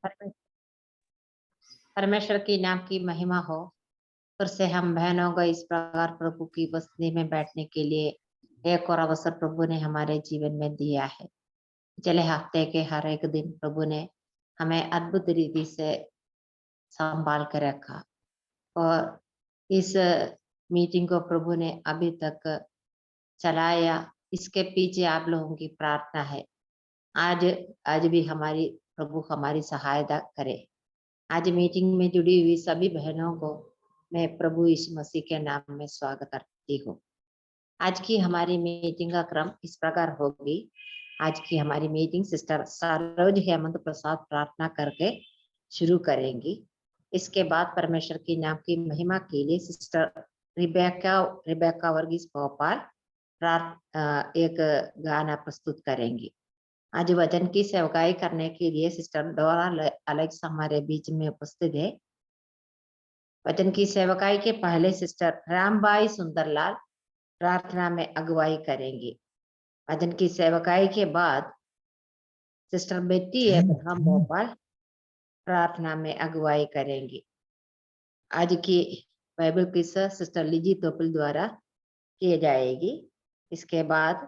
परमे- परमेश्वर की नाम की महिमा हो। फिर से हम बहनों को इस प्रकार प्रभु की उपस्थिति में बैठने के लिए एक और अवसर प्रभु ने हमारे जीवन में दिया है। चले हफ्ते के हर एक दिन प्रभु ने हमें अद्भुत रीति से संभाल कर रखा और इस मीटिंग को प्रभु ने अभी तक चलाया। इसके पीछे आप लोगों की प्रार्थना है। आज आज भी हमारी प्रभु हमारी सहायता करे। आज मीटिंग में जुड़ी हुई सभी बहनों को मैं प्रभु यीशु मसीह के नाम में स्वागत करती हूँ। आज की हमारी मीटिंग का क्रम इस प्रकार होगी। आज की हमारी मीटिंग सिस्टर सरोज हेमंत प्रसाद प्रार्थना करके शुरू करेंगी। इसके बाद परमेश्वर की नाम की महिमा के लिए सिस्टर रिबेका वर्गीस भोपाल एक गाना प्रस्तुत करेंगी। आज वचन की सेवकाई करने के लिए सिस्टर डोरा अलेक्स हमारे बीच में उपस्थित है। वचन की सेवकाई के पहले सिस्टर रामबाई सुंदरलाल प्रार्थना में अगुवाई करेंगी। वचन की सेवकाई के बाद सिस्टर बेटी अब्राहम भोपाल प्रार्थना में अगुवाई करेंगी। आज की बाइबल क्विज़ सिस्टर लिजी तोपल द्वारा किए जाएगी। इसके बाद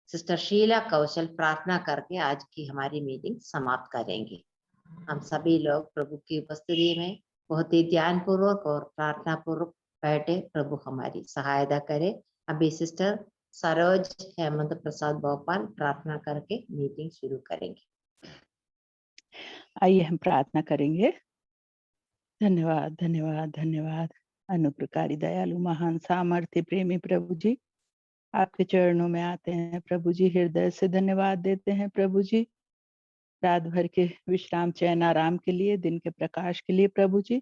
सिस्टर शीला कौशल प्रार्थना करके आज की हमारी मीटिंग समाप्त करेंगे। हम सभी लोग प्रभु की उपस्थिति में बहुत ही ध्यान पूर्वक और प्रार्थना पूर्वक बैठे प्रभु हमारी सहायता करे। अभी सिस्टर सरोज हेमंत प्रसाद भोपाल प्रार्थना करके मीटिंग शुरू करेंगे। आइए हम प्रार्थना करेंगे। धन्यवाद धन्यवाद धन्यवाद अनुप्रकारी दयालु महान सामर्थ्य प्रेमी प्रभु जी, आपके चरणों में आते हैं प्रभु जी, हृदय से धन्यवाद देते हैं प्रभु जी, रात भर के विश्राम चैन आराम के लिए, दिन के प्रकाश के लिए प्रभु जी।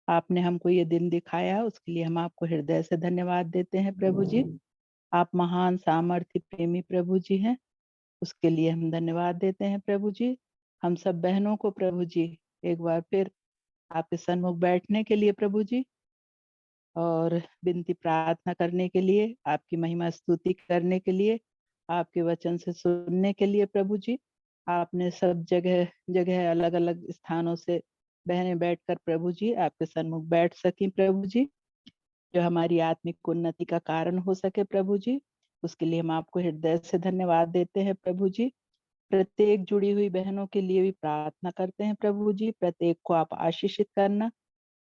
आपने हमको ये दिन दिखाया, उसके लिए हम आपको हृदय से धन्यवाद देते हैं प्रभु जी। आप महान सामर्थ्य प्रेमी प्रभु जी हैं, उसके लिए हम धन्यवाद देते हैं प्रभु जी। हम सब बहनों को प्रभु जी एक बार फिर आपके सन्मुख बैठने के लिए प्रभु जी और विनती प्रार्थना करने के लिए, आपकी महिमा स्तुति करने के लिए, आपके वचन से सुनने के लिए प्रभु जी। आपने सब जगह जगह अलग अलग स्थानों से बहनें बैठकर प्रभु जी आपके सन्मुख बैठ सकी प्रभु जी, जो हमारी आत्मिक उन्नति का कारण हो सके प्रभु जी। उसके लिए हम आपको हृदय से धन्यवाद देते हैं प्रभु जी। प्रत्येक जुड़ी हुई बहनों के लिए भी प्रार्थना करते हैं प्रभु जी, प्रत्येक को आप आशीषित करना,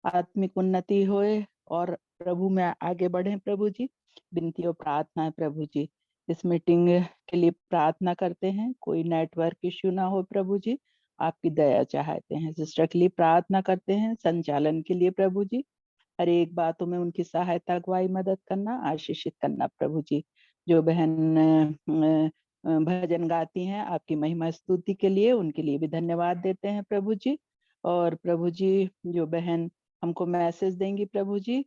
आत्मिक उन्नति होए और प्रभु में आगे बढ़े प्रभु जी। विनती और प्रार्थना है प्रभु जी। इस मीटिंग के लिए प्रार्थना करते हैं, कोई नेटवर्क इश्यू ना हो प्रभु जी, आपकी दया चाहते हैं। सिस्टर के लिए प्रार्थना करते हैं, संचालन के लिए प्रभु जी, हर एक बातों में उनकी सहायता अगुवाई मदद करना, आशीषित करना प्रभु जी। जो बहन भजन गाती हैं आपकी महिमा स्तुति के लिए, उनके लिए भी धन्यवाद देते हैं प्रभु जी। और प्रभु जी जो बहन हमको मैसेज देंगी प्रभु जी,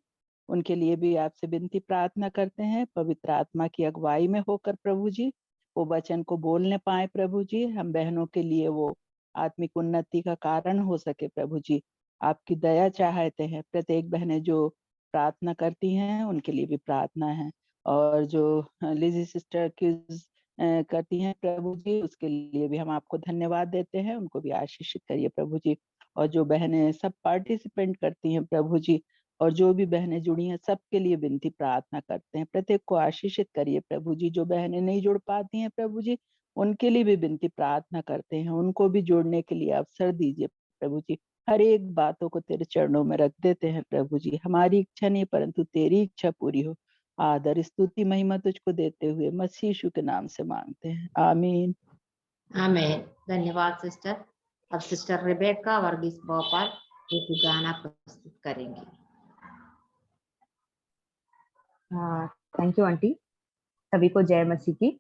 उनके लिए भी आपसे विनती प्रार्थना करते हैं, पवित्र आत्मा की अगुवाई में होकर प्रभु जी वो वचन को बोलने पाए प्रभु जी, हम बहनों के लिए वो आत्मिक उन्नति का कारण हो सके प्रभु जी। आपकी दया चाहते हैं। प्रत्येक बहनें जो प्रार्थना करती हैं उनके लिए भी प्रार्थना है, और जो लिजी सिस्टर क्विज करती हैं प्रभु जी, उसके लिए भी हम आपको धन्यवाद देते हैं, उनको भी आशीषित करिए प्रभु जी। और जो बहनें सब पार्टिसिपेंट करती हैं प्रभु जी, और जो भी बहनें जुड़ी हैं सबके लिए विनती प्रार्थना करते हैं, प्रत्येक को आशीषित करिए प्रभु जी। जो बहनें नहीं जुड़ पाती हैं प्रभु जी, उनके लिए भी विनती प्रार्थना करते हैं, उनको भी जोड़ने के लिए अवसर दीजिए प्रभु जी। हर एक बातों को तेरे चरणों में रख देते हैं प्रभु जी। हमारी इच्छा नहीं परंतु तेरी इच्छा पूरी हो। आदर स्तुति महिमा तुझको देते हुए मसीह यीशु के नाम से मांगते हैं, आमीन आमीन। धन्यवाद सिस्टर। अब सिस्टर रिबेका वर्गीस भोपाल एक गाना प्रस्तुत करेंगी। Thank you aunty. सभी को जय मसीह की।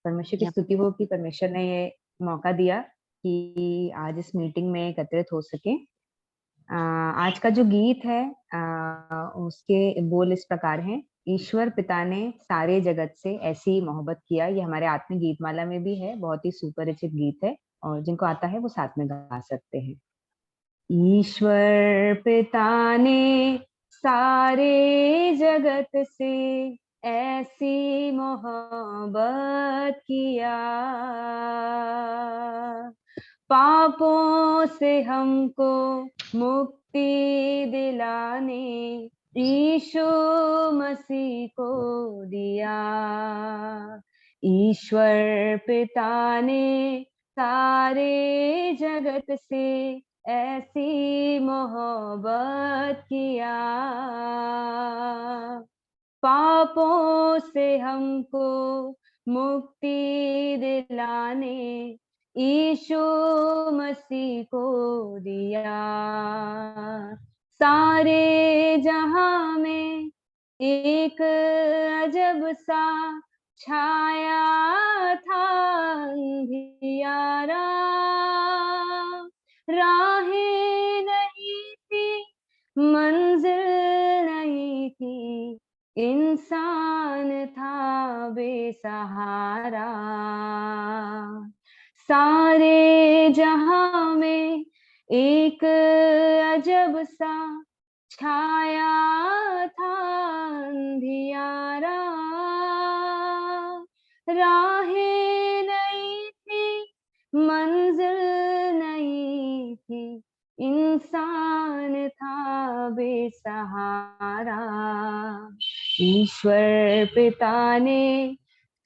परमेश्वर की स्तुति हो कि परमेश्वर ने ये मौका दिया कि आज इस मीटिंग में एकत्रित हो सके। आज का जो गीत है उसके बोल इस प्रकार हैं। ईश्वर पिता ने सारे जगत से ऐसी मोहब्बत किया। ये हमारे आत्मिक गीतमाला में भी है, बहुत ही सुपरिचित गीत है, और जिनको आता है वो साथ में गा सकते हैं। ईश्वर पिता ने सारे जगत से ऐसी मोहब्बत किया, पापों से हमको मुक्ति दिलाने यीशु मसीह को दिया। ईश्वर पिता ने सारे जगत से ऐसी मोहब्बत किया। पापों से हमको मुक्ति दिलाने यीशु मसीह को दिया। सारे जहां में एक अजब सा छाया था अंधियारा। राहें नहीं थी, मंजिल नहीं थी, इंसान था बेसहारा। सारे जहां में एक अजब सा छाया था अंधियारा। राहें नहीं थी, मंजिल नहीं थी, इंसान था बेसहारा। ईश्वर पिता ने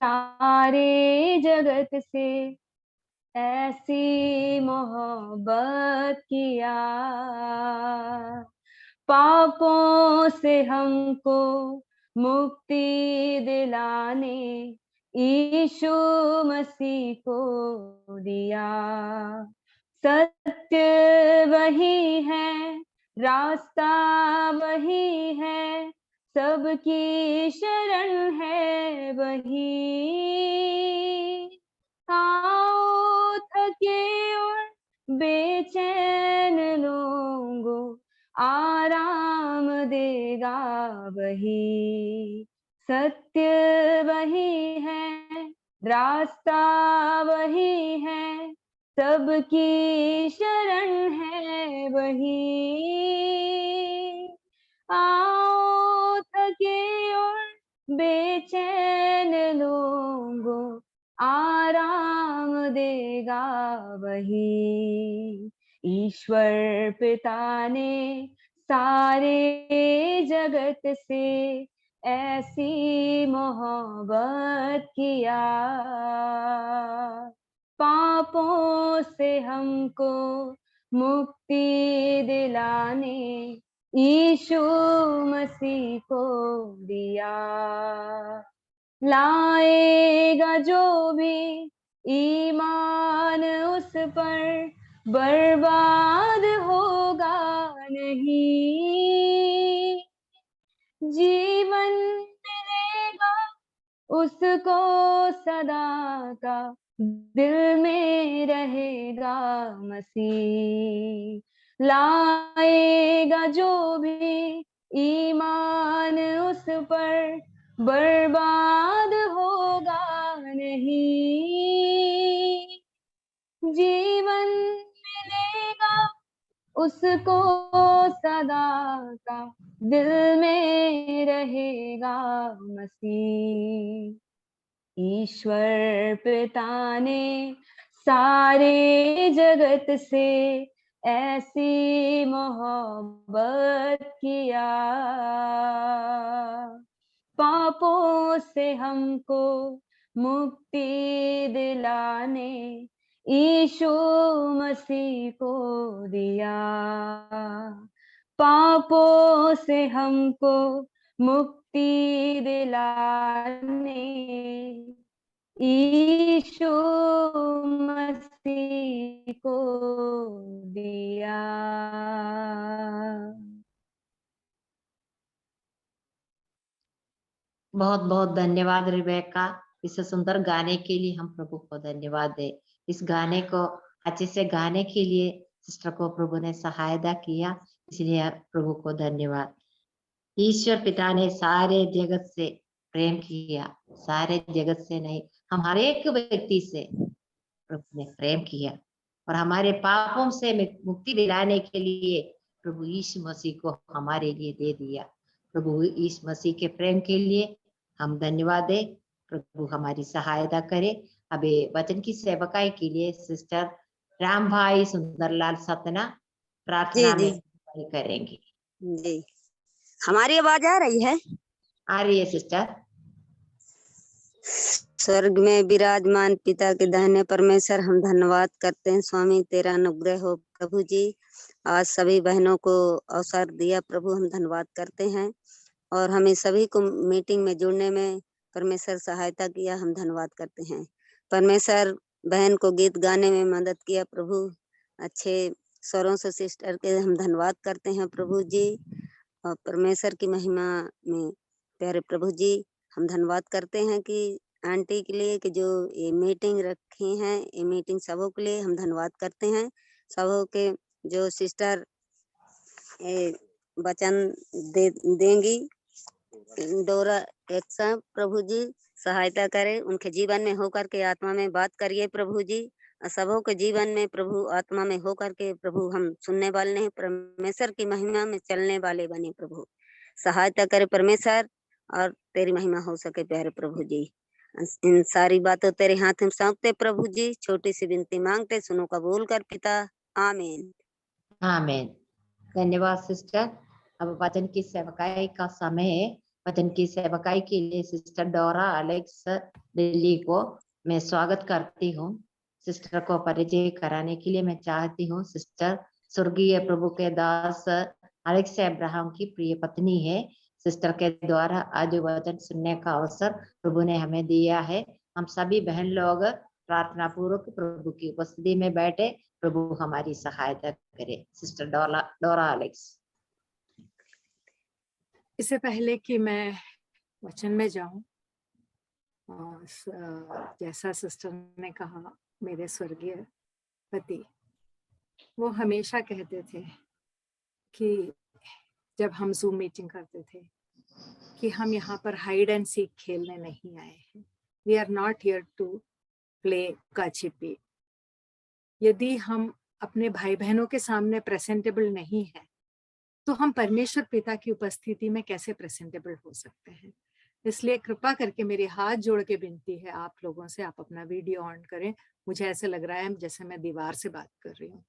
सारे जगत से ऐसी मोहब्बत किया। पापों से हमको मुक्ति दिलाने यीशु मसीह को दिया। सत्य वही है, रास्ता वही है, सबकी शरण है वही। आओ थके और बेचैन लोगों, आराम देगा वही। सत्य वही है, रास्ता वही है, सबकी शरण है वही। आओ थके और बेचैन लोगों, आराम देगा वही। ईश्वर पिता ने सारे जगत से ऐसी मोहब्बत किया। पापों से हमको मुक्ति दिलाने यीशु मसीह को दिया। लाएगा जो भी ईमान उस पर, बर्बाद होगा नहीं। जीवन मिलेगा उसको सदा का, दिल में रहेगा मसीह। लाएगा जो भी ईमान उस पर, बर्बाद होगा नहीं। जीवन मिलेगा उसको सदा का, दिल में रहेगा मसीह। ईश्वर पिता ने सारे जगत से ऐसी मोहब्बत किया। पापों से हमको मुक्ति दिलाने यीशु मसीह को दिया। पापों से हमको मुक्ति दिलाने यीशु मसीह को दिया। बहुत बहुत धन्यवाद रिबेका, इस सुंदर गाने के लिए हम प्रभु को धन्यवाद दे। इस गाने को अच्छे से गाने के लिए सिस्टर को प्रभु ने सहायता किया, इसलिए प्रभु को धन्यवाद। ईश्वर पिता ने सारे जगत से प्रेम किया, सारे जगत से नहीं, हम हर एक व्यक्ति से प्रभु ने प्रेम किया और हमारे पापों से मुक्ति दिलाने के लिए प्रभु यीशु मसीह को हमारे लिए दे दिया। प्रभु यीशु मसीह के प्रेम के लिए हम धन्यवाद दे। प्रभु हमारी सहायता करे। अभी वचन की सेवकाई के लिए सिस्टर राम भाई सुंदरलाल सतना जी प्रार्थना जी में वही करेंगे। जी। हमारी आवाज आ रही है? आ रही है सिस्टर। स्वर्ग में विराजमान पिता के दाहिने परमेश्वर, हम धन्यवाद करते हैं स्वामी, तेरा अनुग्रह हो प्रभु जी। आज सभी बहनों को अवसर दिया प्रभु, हम धन्यवाद करते हैं। और हमें सभी को मीटिंग में जुड़ने में परमेश्वर सहायता किया, हम धन्यवाद करते हैं। परमेश्वर बहन को गीत गाने में मदद किया प्रभु, अच्छे स्वरों से सिस्टर के हम धन्यवाद करते हैं प्रभु जी। और परमेश्वर की महिमा में प्यारे प्रभु जी, हम धन्यवाद करते हैं कि आंटी के लिए कि जो ये मीटिंग रखी हैं, ये मीटिंग सबों के लिए हम धन्यवाद करते हैं। सबों के जो सिस्टर ये वचन देंगी, डोरा एक्सा प्रभु जी सहायता करे, उनके जीवन में होकर के आत्मा में बात करिए प्रभु जी। सबों के जीवन में प्रभु आत्मा में होकर के प्रभु हम सुनने वाले नहीं, परमेश्वर की महिमा में चलने वाले बने प्रभु। सहायता करे परमेश्वर, और तेरी महिमा हो सके प्यारे प्रभु जी। इन सारी बातों तेरे हाथ में सौंपते प्रभु जी, छोटी सी विनती मांगते, सुनो कबूल कर पिता, आमीन। आमीन। धन्यवाद सिस्टर। अब वचन की सेवकाई का समय है। वचन की सेवकाई के लिए सिस्टर डोरा अलेक्स दिल्ली को मैं स्वागत करती हूँ। सिस्टर को परिचय कराने के लिए मैं चाहती हूँ। सिस्टर स्वर्गीय प्रभु के दास अलेक्स अब्राहम की प्रिय पत्नी है। सिस्टर के द्वारा आज वचन सुनने का अवसर प्रभु ने हमें दिया है। हम सभी बहन लोग प्रार्थना पूर्वक प्रभु की उपस्थिति में बैठे, प्रभु हमारी सहायता करे। सिस्टर डोरा अलेक्स। इससे पहले कि मैं वचन में जाऊं, जैसा सिस्टर ने कहा, मेरे स्वर्गीय पति वो हमेशा कहते थे कि जब हम जूम मीटिंग करते थे कि हम यहाँ पर हाइड एंड सीक खेलने नहीं आए हैं। We are not here to play काछिपी। यदि हम अपने भाई बहनों के सामने प्रेजेंटेबल नहीं है तो हम परमेश्वर पिता की उपस्थिति में कैसे प्रेजेंटेबल हो सकते हैं। इसलिए कृपा करके मेरे हाथ जोड़ के विनती है आप लोगों से, आप अपना वीडियो ऑन करें। मुझे ऐसे लग रहा है जैसे मैं दीवार से बात कर रही हूँ।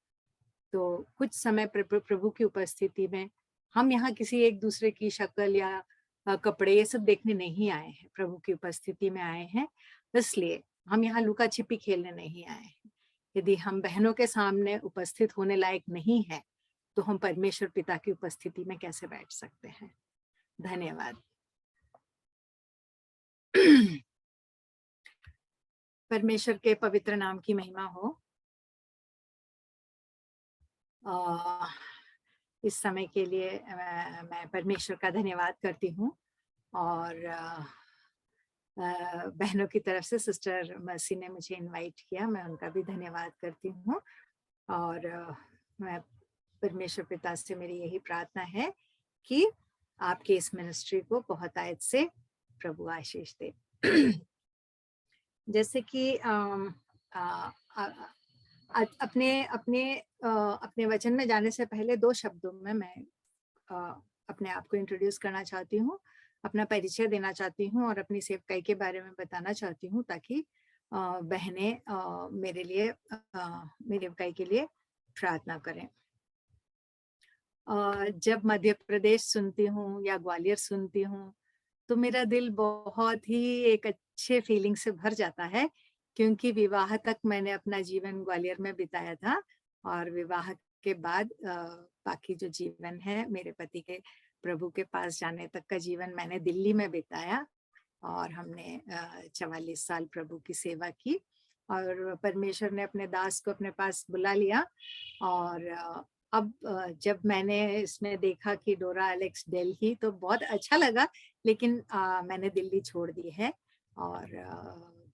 तो कुछ समय प्रभु की उपस्थिति में हम यहाँ किसी एक दूसरे की शक्ल या कपड़े ये सब देखने नहीं आए हैं, प्रभु की उपस्थिति में आए हैं। इसलिए हम यहाँ लुका छिपी खेलने नहीं आए हैं। यदि हम बहनों के सामने उपस्थित होने लायक नहीं है तो हम परमेश्वर पिता की उपस्थिति में कैसे बैठ सकते हैं। धन्यवाद। परमेश्वर के पवित्र नाम की महिमा हो। इस समय के लिए मैं परमेश्वर का धन्यवाद करती हूँ। और बहनों की तरफ से सिस्टर मर्सी ने मुझे इनवाइट किया, मैं उनका भी धन्यवाद करती हूँ। और मैं परमेश्वर पिता से मेरी यही प्रार्थना है कि आपके इस मिनिस्ट्री को बहुत आयत से प्रभु आशीष दे। जैसे कि अपने वचन में जाने से पहले 2 शब्दों में मैं अपने आप को इंट्रोड्यूस करना चाहती हूँ, अपना परिचय देना चाहती हूँ और अपनी सेवकाई के बारे में बताना चाहती हूँ, ताकि बहनें मेरे लिए मेरी सेवकाई के लिए प्रार्थना करें। जब मध्य प्रदेश सुनती हूँ या ग्वालियर सुनती हूँ तो मेरा दिल बहुत ही एक अच्छे फीलिंग से भर जाता है, क्योंकि विवाह तक मैंने अपना जीवन ग्वालियर में बिताया था और विवाह के बाद बाकी जो जीवन है मेरे पति के प्रभु के पास जाने तक का जीवन मैंने दिल्ली में बिताया। और हमने 44 साल प्रभु की सेवा की और परमेश्वर ने अपने दास को अपने पास बुला लिया। और अब जब मैंने इसमें देखा कि डोरा अलेक्स दिल्ली, तो बहुत अच्छा लगा, लेकिन मैंने दिल्ली छोड़ दी है और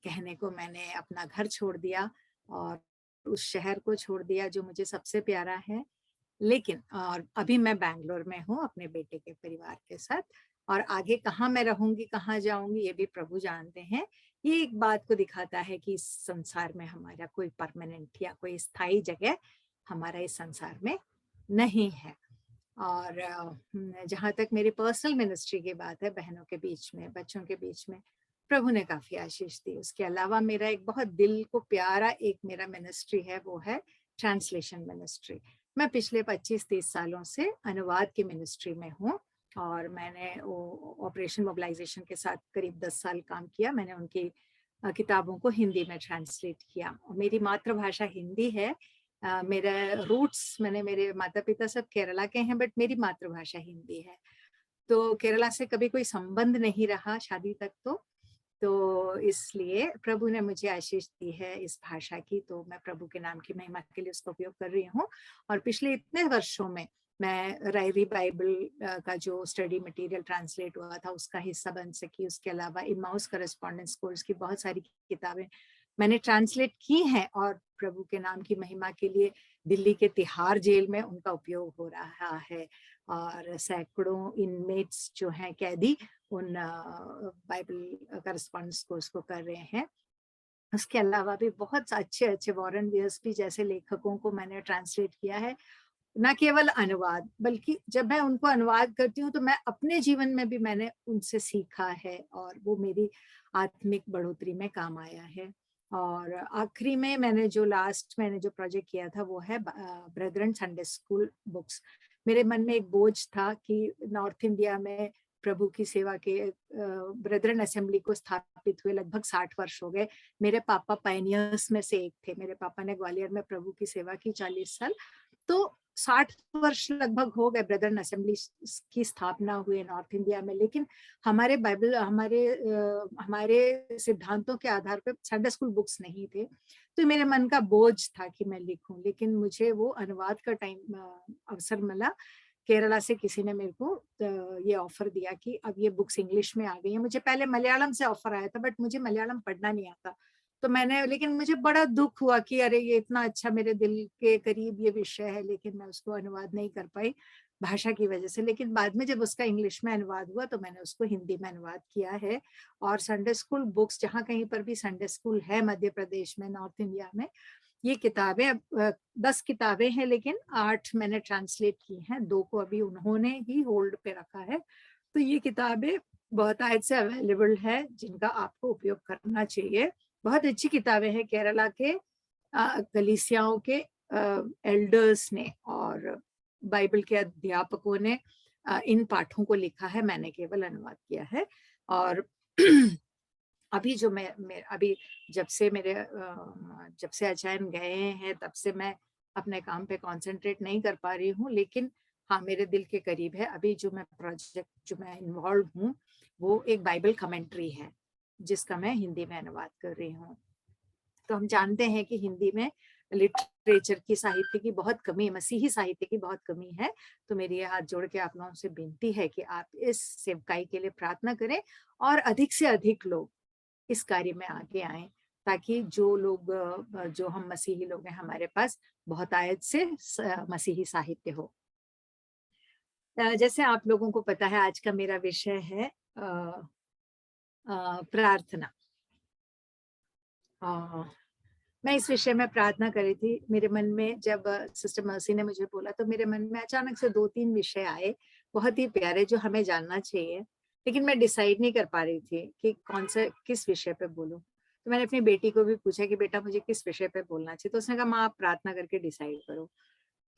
कहने को मैंने अपना घर छोड़ दिया और उस शहर को छोड़ दिया जो मुझे सबसे प्यारा है। लेकिन और अभी मैं बैंगलोर में हूँ अपने बेटे के परिवार के साथ, और आगे कहाँ मैं रहूंगी, कहाँ जाऊंगी, ये भी प्रभु जानते हैं। ये एक बात को दिखाता है कि इस संसार में हमारा कोई परमानेंट या कोई स्थायी जगह हमारा इस संसार में नहीं है। और जहाँ तक मेरी पर्सनल मिनिस्ट्री की बात है, बहनों के बीच में, बच्चों के बीच में प्रभु ने काफी आशीष दी। उसके अलावा मेरा एक बहुत दिल को प्यारा एक मेरा मिनिस्ट्री है, वो है ट्रांसलेशन मिनिस्ट्री। मैं पिछले 25-30 सालों से अनुवाद की मिनिस्ट्री में हूँ और मैंने ऑपरेशन मोबिलाइजेशन के साथ करीब 10 साल काम किया। मैंने उनकी किताबों को हिंदी में ट्रांसलेट किया। मेरी मातृभाषा हिंदी है। मेरा रूट्स, मेरे माता पिता सब केरला के हैं, बट मेरी मातृभाषा हिंदी है। तो केरला से कभी कोई संबंध नहीं रहा शादी तक तो इसलिए प्रभु ने मुझे आशीष दी है इस भाषा की, तो मैं प्रभु के नाम की महिमा के लिए उसका उपयोग कर रही हूँ। और पिछले इतने वर्षों में मैं रायरी बाइबल का जो स्टडी मटेरियल ट्रांसलेट हुआ था उसका हिस्सा बन सकी। उसके अलावा इम्माउस करेस्पॉन्डेंस कोर्स की बहुत सारी किताबें मैंने ट्रांसलेट की हैं और प्रभु के नाम की महिमा के लिए दिल्ली के तिहाड़ जेल में उनका उपयोग हो रहा है और सैकड़ों इनमेट्स जो हैं कैदी उन बाइबल करस्पॉन्डेंस कोर्स को कर रहे हैं। उसके अलावा भी बहुत अच्छे अच्छे वॉरेन वियर्सपी जैसे लेखकों को मैंने ट्रांसलेट किया है। न केवल अनुवाद, बल्कि जब मैं उनको अनुवाद करती हूँ तो मैं अपने जीवन में भी मैंने उनसे सीखा है और वो मेरी आत्मिक बढ़ोतरी में काम आया है। और आखिरी में मैंने जो प्रोजेक्ट किया था वो है ब्रेदरन संडे स्कूल बुक्स। मेरे मन में एक बोझ था कि नॉर्थ इंडिया में प्रभु की सेवा के ब्रेदरन असेंबली को स्थापित हुए लगभग 60 वर्ष हो गए। मेरे पापा पायनियर्स में से एक थे। मेरे पापा ने ग्वालियर में प्रभु की सेवा की 40 साल। तो 60 वर्ष लगभग हो गए ब्रेदरन असेंबली की स्थापना हुए नॉर्थ इंडिया में, लेकिन हमारे हमारे सिद्धांतों के आधार पर संडे स्कूल बुक्स नहीं थे। तो मेरे मन का बोझ था कि मैं लिखूं, लेकिन मुझे वो अनुवाद का अवसर मिला। केरला से किसी ने मेरे को ये ऑफर दिया कि अब ये बुक्स इंग्लिश में आ गई हैं। मुझे पहले मलयालम से ऑफर आया था, बट मुझे मलयालम पढ़ना नहीं आता। तो लेकिन मुझे बड़ा दुख हुआ कि अरे ये इतना अच्छा मेरे दिल के करीब ये विषय है, लेकिन मैं उसको अनुवाद नहीं कर पाई भाषा की वजह से। लेकिन बाद में जब उसका इंग्लिश में अनुवाद हुआ तो मैंने उसको हिंदी में अनुवाद किया है। और संडे स्कूल बुक्स, जहाँ कहीं पर भी संडे स्कूल है मध्य प्रदेश में, नॉर्थ इंडिया में, ये किताबें 10 किताबें हैं, लेकिन 8 मैंने ट्रांसलेट की हैं, 2 को अभी उन्होंने ही होल्ड पे रखा है। तो ये किताबें बहुत आज से अवेलेबल है, जिनका आपको उपयोग करना चाहिए। बहुत अच्छी किताबें हैं। केरला के कलीसियाओं के एल्डर्स ने और बाइबल के अध्यापकों ने इन पाठों को लिखा है, मैंने केवल अनुवाद किया है। और अभी जो अभी जब से अचायन गए हैं तब से मैं अपने काम पे कंसंट्रेट नहीं कर पा रही हूँ, लेकिन हाँ, मेरे दिल के करीब है। अभी जो मैं इन्वॉल्व हूँ वो एक बाइबल कमेंट्री है, जिसका मैं हिंदी में अनुवाद कर रही हूँ। तो हम जानते हैं कि हिंदी में लिटरेचर की, साहित्य की बहुत कमी, मसीही साहित्य की बहुत कमी है। तो मेरी हाथ जोड़ के आप लोगों से विनती है कि आप इस सेवकाई के लिए प्रार्थना करें और अधिक से अधिक लोग इस कार्य में आगे आएं, ताकि जो हम मसीही लोग हैं, हमारे पास बहुतायत से मसीही साहित्य हो। जैसे आप लोगों को पता है, आज का मेरा विषय है प्रार्थना। मैं इस विषय में प्रार्थना करी थी। मेरे मन में जब सिस्टर मर्सी ने मुझे बोला तो मेरे मन में अचानक से 2-3 विषय आए, बहुत ही प्यारे, जो हमें जानना चाहिए, लेकिन मैं डिसाइड नहीं कर पा रही थी कि किस विषय पे बोलूं। तो मैंने अपनी बेटी को भी पूछा कि बेटा मुझे किस विषय पे बोलना चाहिए, तो उसने कहा माँ आप प्रार्थना करके डिसाइड करो।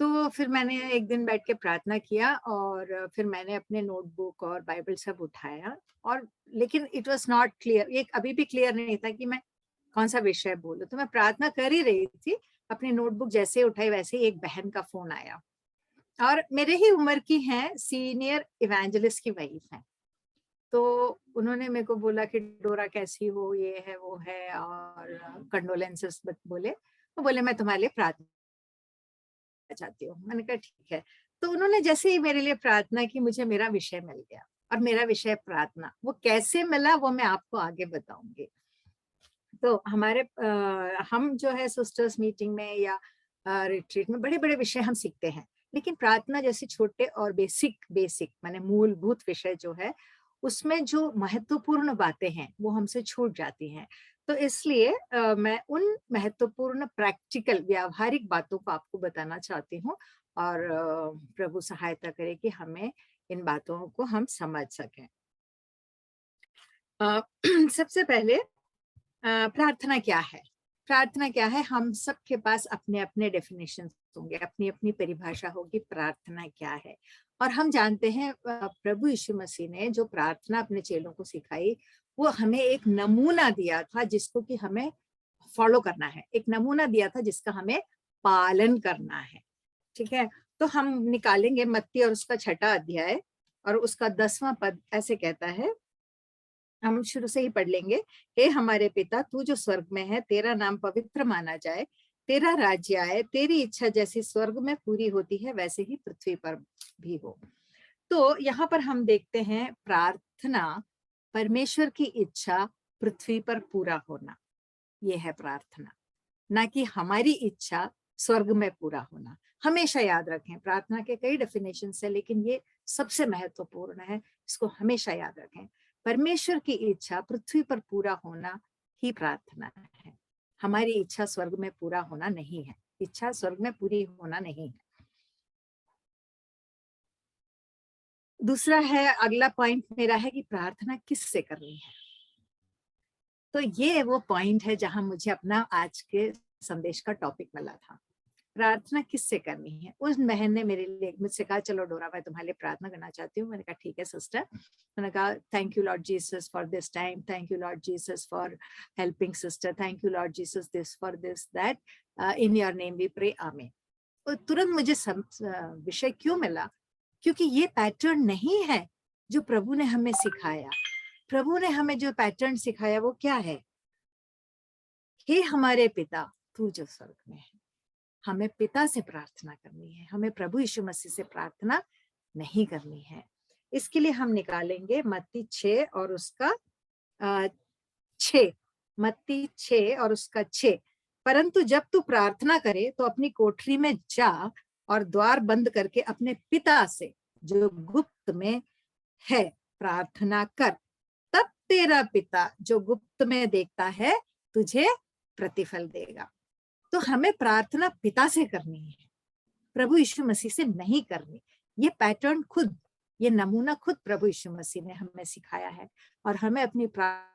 तो फिर मैंने एक दिन बैठ के प्रार्थना किया और फिर मैंने अपने नोटबुक और बाइबल सब उठाया, और लेकिन इट वॉज नॉट क्लियर, ये अभी भी क्लियर नहीं था कि मैं कौन सा विषय बोलूं। तो मैं प्रार्थना कर ही रही थी, अपनी नोटबुक जैसे उठाई वैसे ही एक बहन का फोन आया, और मेरे ही उम्र की हैं, सीनियर इवेंजलिस्ट की वाइफ हैं। तो उन्होंने मेरे को बोला कि डोरा कैसी हो, ये है वो है, और कंडोलेंसेस बोले। तो बोले मैं तुम्हारे लिए प्रार्थना चाहती हूँ। मैंने कहा ठीक है। तो उन्होंने जैसे ही मेरे लिए प्रार्थना की, मुझे मेरा विषय मिल गया, और मेरा विषय प्रार्थना। वो कैसे मिला वो मैं आपको आगे बताऊंगी। तो हम जो है सिस्टर्स मीटिंग में या रिट्रीट में बड़े बड़े विषय हम सीखते हैं, लेकिन प्रार्थना जैसे छोटे और बेसिक माने मूलभूत विषय जो है, उसमें जो महत्वपूर्ण बातें हैं वो हमसे छूट जाती हैं। तो इसलिए मैं उन महत्वपूर्ण प्रैक्टिकल व्यावहारिक बातों को आपको बताना चाहती हूँ, और प्रभु सहायता करे कि हमें इन बातों को हम समझ सकें। सबसे पहले प्रार्थना क्या है? प्रार्थना क्या है? हम सबके पास अपने अपने डेफिनेशन होंगे, अपनी अपनी परिभाषा होगी प्रार्थना क्या है। और हम जानते हैं प्रभु यीशु मसीह ने जो प्रार्थना अपने चेलों को सिखाई, वो हमें एक नमूना दिया था जिसको कि हमें फॉलो करना है, एक नमूना दिया था जिसका हमें पालन करना है। ठीक है, तो हम निकालेंगे मत्ती और उसका 6वां अध्याय और उसका 10वां पद ऐसे कहता है, हम शुरू से ही पढ़ लेंगे। हे हमारे पिता, तू जो स्वर्ग में है, तेरा नाम पवित्र माना जाए, तेरा राज्य आए, तेरी इच्छा जैसी स्वर्ग में पूरी होती है वैसे ही पृथ्वी पर भी हो। तो यहाँ पर हम देखते हैं प्रार्थना, परमेश्वर की इच्छा पृथ्वी पर पूरा होना, ये है प्रार्थना, ना कि हमारी इच्छा स्वर्ग में पूरा होना। हमेशा याद रखें, प्रार्थना के कई डेफिनेशन है लेकिन ये सबसे महत्वपूर्ण है, इसको हमेशा याद रखें। परमेश्वर की इच्छा पृथ्वी पर पूरा होना ही प्रार्थना है। हमारी इच्छा स्वर्ग में पूरा होना नहीं है, इच्छा स्वर्ग में पूरी होना नहीं है। दूसरा है, अगला पॉइंट मेरा है कि प्रार्थना किससे करनी है। तो ये वो पॉइंट है जहां मुझे अपना आज के संदेश का टॉपिक मिला था। प्रार्थना किससे करनी है। उस बहन ने मेरे लिए मुझसे कहा, चलो डोरा मैं तुम्हारे लिए प्रार्थना करना चाहती हूँ। मैंने कहा ठीक है सिस्टर। मैंने कहा thank you Lord Jesus for this time, thank you Lord Jesus for helping sister, thank you Lord Jesus this for this that, in your name we pray, amen. तो तुरंत मुझे विषय क्यों मिला, क्योंकि ये पैटर्न नहीं है जो प्रभु ने हमें सिखाया। प्रभु ने हमें जो पैटर्न सिखाया वो क्या है, हे हमारे पिता तू जो स्वर्ग में है। हमें पिता से प्रार्थना करनी है, हमें प्रभु यीशु मसीह से प्रार्थना नहीं करनी है। इसके लिए हम निकालेंगे मत्ती 6 और उसका 6, मत्ती 6 और उसका 6। परंतु जब तू प्रार्थना करे तो अपनी कोठरी में जा और द्वार बंद करके अपने पिता से जो गुप्त में है प्रार्थना कर, तब तेरा पिता जो गुप्त में देखता है तुझे प्रतिफल देगा। तो हमें प्रार्थना पिता से करनी है, प्रभु यीशु मसीह से नहीं करनी। ये पैटर्न खुद, ये नमूना खुद प्रभु यीशु मसीह ने हमें सिखाया है। और हमें अपनी प्रार्थनाओं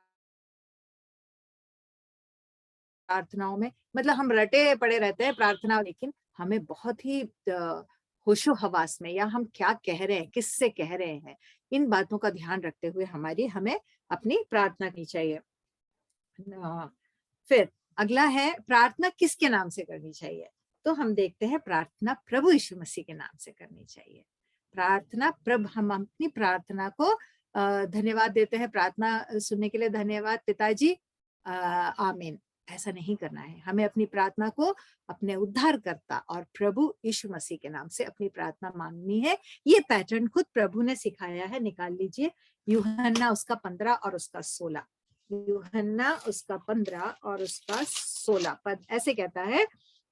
में, मतलब हम रटे पड़े रहते हैं प्रार्थना, लेकिन हमें बहुत ही होशो हवास में, या हम क्या कह रहे हैं, किससे कह रहे हैं, इन बातों का ध्यान रखते हुए हमें अपनी प्रार्थना करनी चाहिए। फिर अगला है, प्रार्थना किसके नाम से करनी चाहिए। तो हम देखते हैं प्रार्थना प्रभु यीशु मसीह के नाम से करनी चाहिए। प्रार्थना प्रभु, हम अपनी प्रार्थना को धन्यवाद देते हैं, प्रार्थना सुनने के लिए धन्यवाद पिताजी, आमीन, ऐसा नहीं करना है। हमें अपनी प्रार्थना को अपने उद्धारकर्ता और प्रभु यीशु मसीह के नाम से अपनी प्रार्थना मांगनी है। ये पैटर्न खुद प्रभु ने सिखाया है। निकाल लीजिए यूहन्ना उसका 15 और उसका 16। यूहन्ना उसका 15 और उसका 16 पद ऐसे कहता है,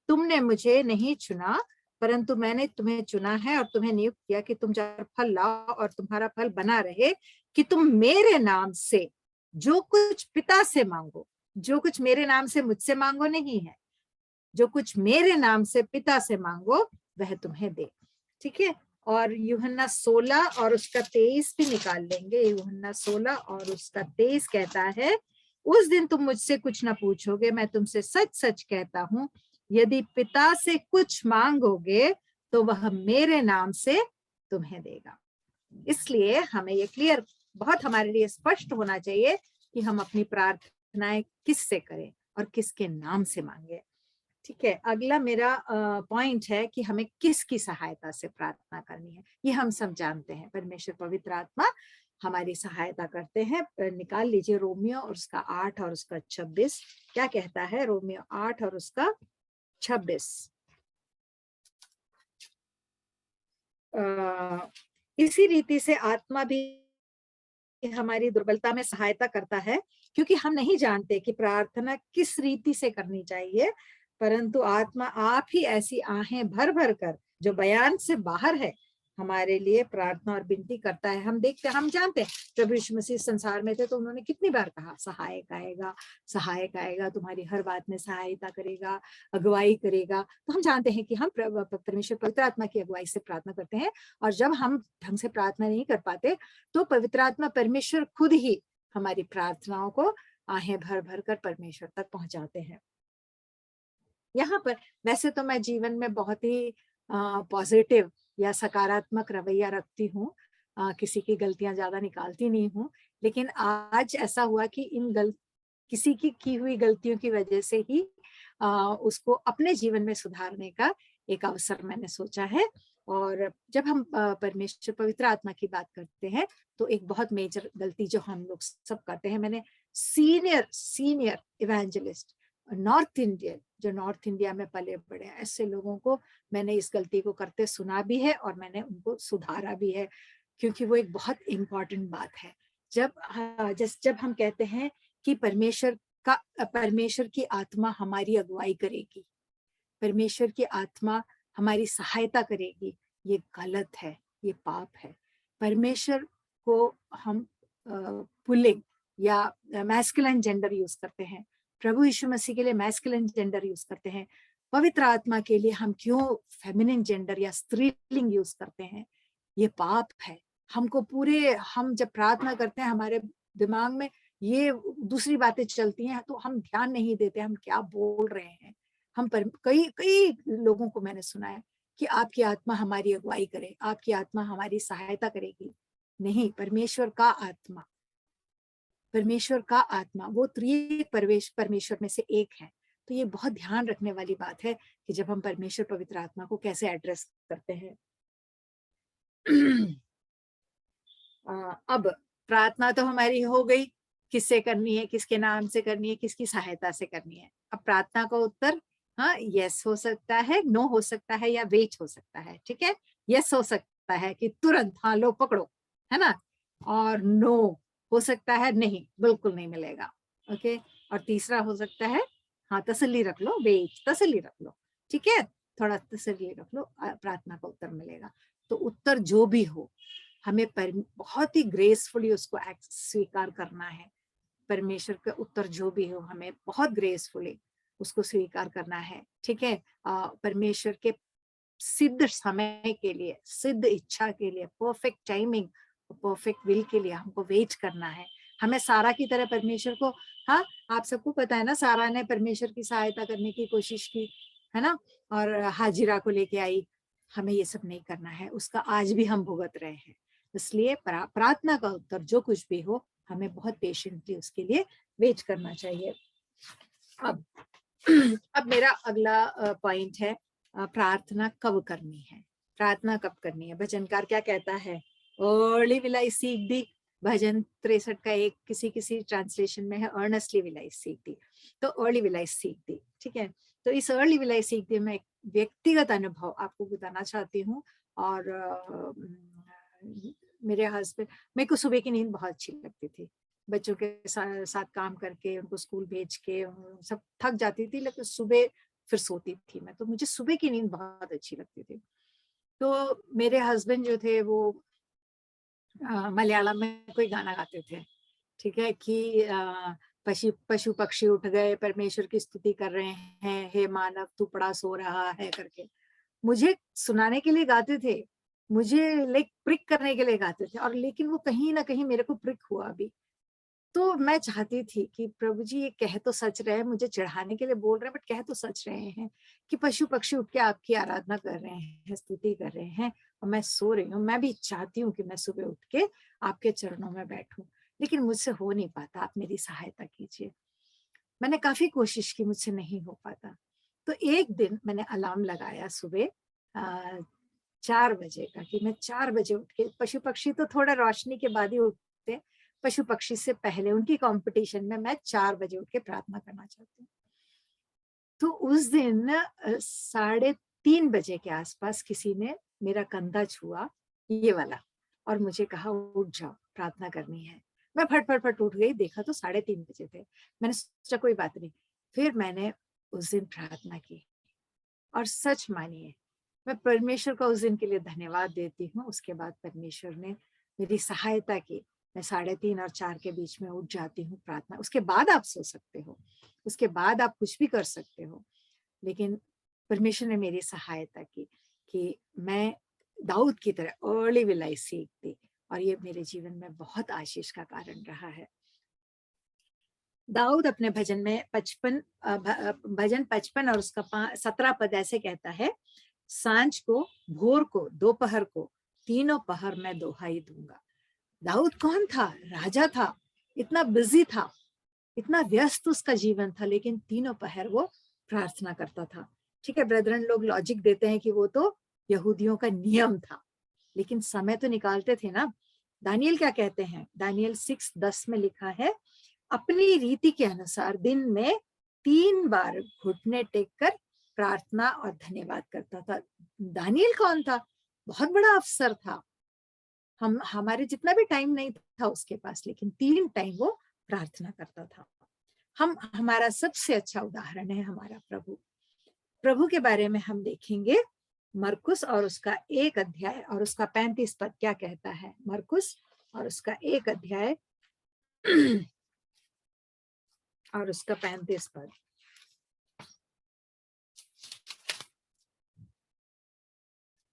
तुमने मुझे नहीं चुना परंतु मैंने तुम्हें चुना है और तुम्हें नियुक्त किया कि तुम जाकर फल लाओ और तुम्हारा फल बना रहे, कि तुम मेरे नाम से जो कुछ पिता से मांगो, जो कुछ मेरे नाम से मुझसे मांगो नहीं है, जो कुछ मेरे नाम से पिता से मांगो वह तुम्हें दे। ठीक है। और यूहन्ना 16 और उसका 23 भी निकाल लेंगे। यूहन्ना 16 और उसका 23 कहता है, उस दिन तुम मुझसे कुछ ना पूछोगे, मैं तुमसे सच सच कहता हूँ, यदि पिता से कुछ मांगोगे तो वह मेरे नाम से तुम्हें देगा। इसलिए हमें ये क्लियर, बहुत हमारे लिए स्पष्ट होना चाहिए कि हम अपनी प्रार्थनाएं किससे करें और किसके नाम से मांगे। ठीक है। अगला मेरा पॉइंट है कि हमें किसकी सहायता से प्रार्थना करनी है। ये हम सब जानते हैं, परमेश्वर पवित्र आत्मा हमारी सहायता करते हैं। निकाल लीजिए रोमियो और उसका 8 और उसका 26। क्या कहता है रोमियो 8 और उसका 26। इसी रीति से आत्मा भी हमारी दुर्बलता में सहायता करता है, क्योंकि हम नहीं जानते कि प्रार्थना किस रीति से करनी चाहिए, परंतु आत्मा आप ही ऐसी आहें भर भर कर जो बयान से बाहर है हमारे लिए प्रार्थना और विनती करता है। हम देखते, हम जानते हैं प्रभु यीशु मसीह संसार में थे तो उन्होंने कितनी बार कहा, सहायक आएगा, सहायक आएगा, तुम्हारी हर बात में सहायता करेगा, अगुवाई करेगा। तो हम जानते हैं कि हम परमेश्वर पवित्र आत्मा की अगुवाई से प्रार्थना करते हैं। और जब हम ढंग से प्रार्थना नहीं कर पाते तो पवित्र आत्मा परमेश्वर खुद ही हमारी प्रार्थनाओं को आहें भर भर कर परमेश्वर तक पहुंचाते हैं। यहाँ पर वैसे तो मैं जीवन में बहुत ही पॉजिटिव या सकारात्मक रवैया रखती हूँ, किसी की गलतियां ज्यादा निकालती नहीं हूँ, लेकिन आज ऐसा हुआ कि किसी की हुई गलतियों की वजह से ही उसको अपने जीवन में सुधारने का एक अवसर मैंने सोचा है। और जब हम परमेश्वर पवित्र आत्मा की बात करते हैं तो एक बहुत मेजर गलती जो हम लोग सब करते हैं, मैंने सीनियर इवेंजलिस्ट नॉर्थ इंडिया में पले बड़े ऐसे लोगों को मैंने इस गलती को करते सुना भी है और मैंने उनको सुधारा भी है, क्योंकि वो एक बहुत इंपॉर्टेंट बात है। जब हम कहते हैं कि परमेश्वर की आत्मा हमारी अगुवाई करेगी, परमेश्वर की आत्मा हमारी सहायता करेगी, ये गलत है, ये पाप है। परमेश्वर को हम पुल्लिंग या मैस्कुलिन जेंडर यूज करते हैं, प्रभु यीशु मसीह के लिए मैस्कुलिन जेंडर यूज करते हैं, पवित्र आत्मा के लिए हम क्यों फेमिनिन जेंडर या स्त्रीलिंग यूज करते हैं? ये पाप है। हम जब प्रार्थना करते हैं हमारे दिमाग में ये दूसरी बातें चलती हैं तो हम ध्यान नहीं देते हम क्या बोल रहे हैं। कई कई लोगों को मैंने सुना है कि आपकी आत्मा हमारी अगुवाई करे, आपकी आत्मा हमारी सहायता करेगी। नहीं, परमेश्वर का आत्मा वो त्रिएक परमेश्वर में से एक है। तो ये बहुत ध्यान रखने वाली बात है कि जब हम परमेश्वर पवित्र आत्मा को कैसे एड्रेस करते हैं। अब प्रार्थना तो हमारी हो गई, किससे करनी है, किसके नाम से करनी है, किसकी सहायता से करनी है। अब प्रार्थना का उत्तर हाँ यस हो सकता है, नो हो सकता है या वेट हो सकता है। ठीक है, यस हो सकता है कि तुरंत हाँ लो पकड़ो, है ना, और नो हो सकता है नहीं, बिल्कुल नहीं मिलेगा। ओके, और तीसरा हो सकता है हाँ तसल्ली रख लो, वेट, तसल्ली रख लो, ठीक है, थोड़ा तसल्ली रख लो, प्रार्थना का उत्तर मिलेगा। तो उत्तर जो भी हो हमें बहुत ही ग्रेसफुली उसको स्वीकार करना है। परमेश्वर का उत्तर जो भी हो हमें बहुत ग्रेसफुली उसको स्वीकार करना है। ठीक है, परमेश्वर के सिद्ध समय के लिए, सिद्ध इच्छा के लिए, परफेक्ट टाइमिंग, परफेक्ट विल के लिए हमको वेट करना है। हमें सारा की तरह परमेश्वर को, हाँ आप सबको पता है ना, सारा ने परमेश्वर की सहायता करने की कोशिश की, है ना, और हाजिरा को लेके आई। हमें ये सब नहीं करना है, उसका आज भी हम भुगत रहे हैं। इसलिए प्रार्थना का उत्तर जो कुछ भी हो हमें बहुत पेशेंटली उसके लिए वेट करना चाहिए। अब मेरा अगला पॉइंट है, प्रार्थना कब करनी है। प्रार्थना कब करनी है, भजनकार क्या कहता है, अर्ली विल आई सीक दी। भजन 63 का एक किसी ट्रांसलेशन में है अर्नेस्टली विल आई सीक दी, तो अर्ली विल आई सीक दी। ठीक है, तो इस अर्ली विल आई सीक दी में एक व्यक्तिगत अनुभव आपको बताना चाहती हूँ। और मेरे हस्बैंड, मेरे को सुबह की नींद बहुत अच्छी लगती थी, बच्चों के साथ काम करके उनको स्कूल भेज के सब थक जाती थी, लेकिन सुबह फिर सोती थी मैं, तो मुझे सुबह की नींद बहुत अच्छी लगती थी। तो मेरे हस्बैंड जो थे वो मलयालम में कोई गाना गाते थे, ठीक है, कि पशु पक्षी उठ गए परमेश्वर की स्तुति कर रहे हैं, हे मानव तू पड़ा सो रहा है करके मुझे सुनाने के लिए गाते थे, मुझे लाइक प्रिक करने के लिए गाते थे, और लेकिन वो कहीं ना कहीं मेरे को प्रिक हुआ भी। तो मैं चाहती थी कि प्रभु जी ये कह तो सच रहे हैं, मुझे चढ़ाने के लिए बोल रहे हैं, बट कह तो सच रहे हैं कि पशु पक्षी उठ के आपकी आराधना कर रहे हैं, स्तुति कर रहे हैं, और मैं सो रही हूँ। मैं भी चाहती हूँ कि मैं सुबह उठ के आपके चरणों में बैठूं, लेकिन मुझसे हो नहीं पाता, आप मेरी सहायता कीजिए। मैंने काफी कोशिश की, मुझसे नहीं हो पाता। तो एक दिन मैंने अलार्म लगाया सुबह 4 बजे का, कि मैं 4 बजे उठ के, पशु पक्षी तो थोड़ा रोशनी के बाद ही उठते, पशु पक्षी से पहले उनकी कंपटीशन में मैं 4 बजे उठ के प्रार्थना करना चाहती हूँ। तो उस दिन 3:30 बजे के आसपास किसी ने मेरा कंधा छुआ, ये वाला, और मुझे कहा उठ जाओ प्रार्थना करनी है। मैं फट उठ गई, देखा तो 3:30 बजे थे। मैंने सोचा कोई बात नहीं, फिर मैंने उस दिन प्रार्थना की, और सच मानिए मैं परमेश्वर का उस दिन के लिए धन्यवाद देती हूँ। उसके बाद परमेश्वर ने मेरी सहायता की, मैं 3:30 और 4 के बीच में उठ जाती हूँ प्रार्थना। उसके बाद आप सो सकते हो, उसके बाद आप कुछ भी कर सकते हो, लेकिन परमेश्वर ने मेरी सहायता की कि मैं दाऊद की तरह अर्ली विल आई सीक दी, और ये मेरे जीवन में बहुत आशीष का कारण रहा है। दाऊद अपने भजन में 55 भजन 55 और उसका 17 पद ऐसे कहता है, सांझ को, भोर को, दोपहर को, तीनों पहर मैं दोहाई दूंगा। दाऊद कौन था? राजा था, इतना बिजी था, इतना व्यस्त उसका जीवन था, लेकिन तीनों पहर वो प्रार्थना करता था। ठीक है ब्रदरन, लोग लॉजिक देते हैं कि वो तो यहूदियों का नियम था, लेकिन समय तो निकालते थे ना। दानियल क्या कहते हैं? दानियल 6:10 में लिखा है, अपनी रीति के अनुसार दिन में 3 बार घुटने टेक कर प्रार्थना और धन्यवाद करता था। दानियल कौन था? बहुत बड़ा अफसर था। हमारे जितना भी टाइम नहीं था उसके पास, लेकिन 3 टाइम वो प्रार्थना करता था। हमारा सबसे अच्छा उदाहरण है हमारा प्रभु के बारे में हम देखेंगे। मरकुस और उसका 1 अध्याय और उसका 35 पद क्या कहता है? मरकुस और उसका 1 अध्याय और उसका 35 पद।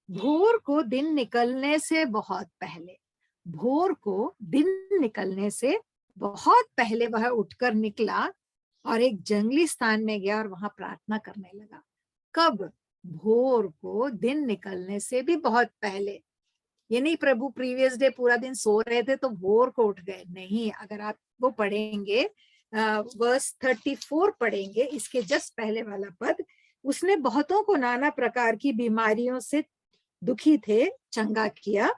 भोर को दिन निकलने से बहुत पहले, भोर को दिन निकलने से बहुत पहले वह उठकर निकला और एक जंगली स्थान में गया और वहां प्रार्थना करने लगा। कब? भोर को दिन निकलने से भी बहुत पहले। ये नहीं प्रभु प्रीवियस डे पूरा दिन सो रहे थे तो भोर को उठ गए, नहीं। अगर आप वो पढ़ेंगे वर्स 34 पढ़ेंगे, इसके जस्ट पहले वाला पद, उसने बहुतों को नाना प्रकार की बीमारियों से दुखी थे चंगा किया,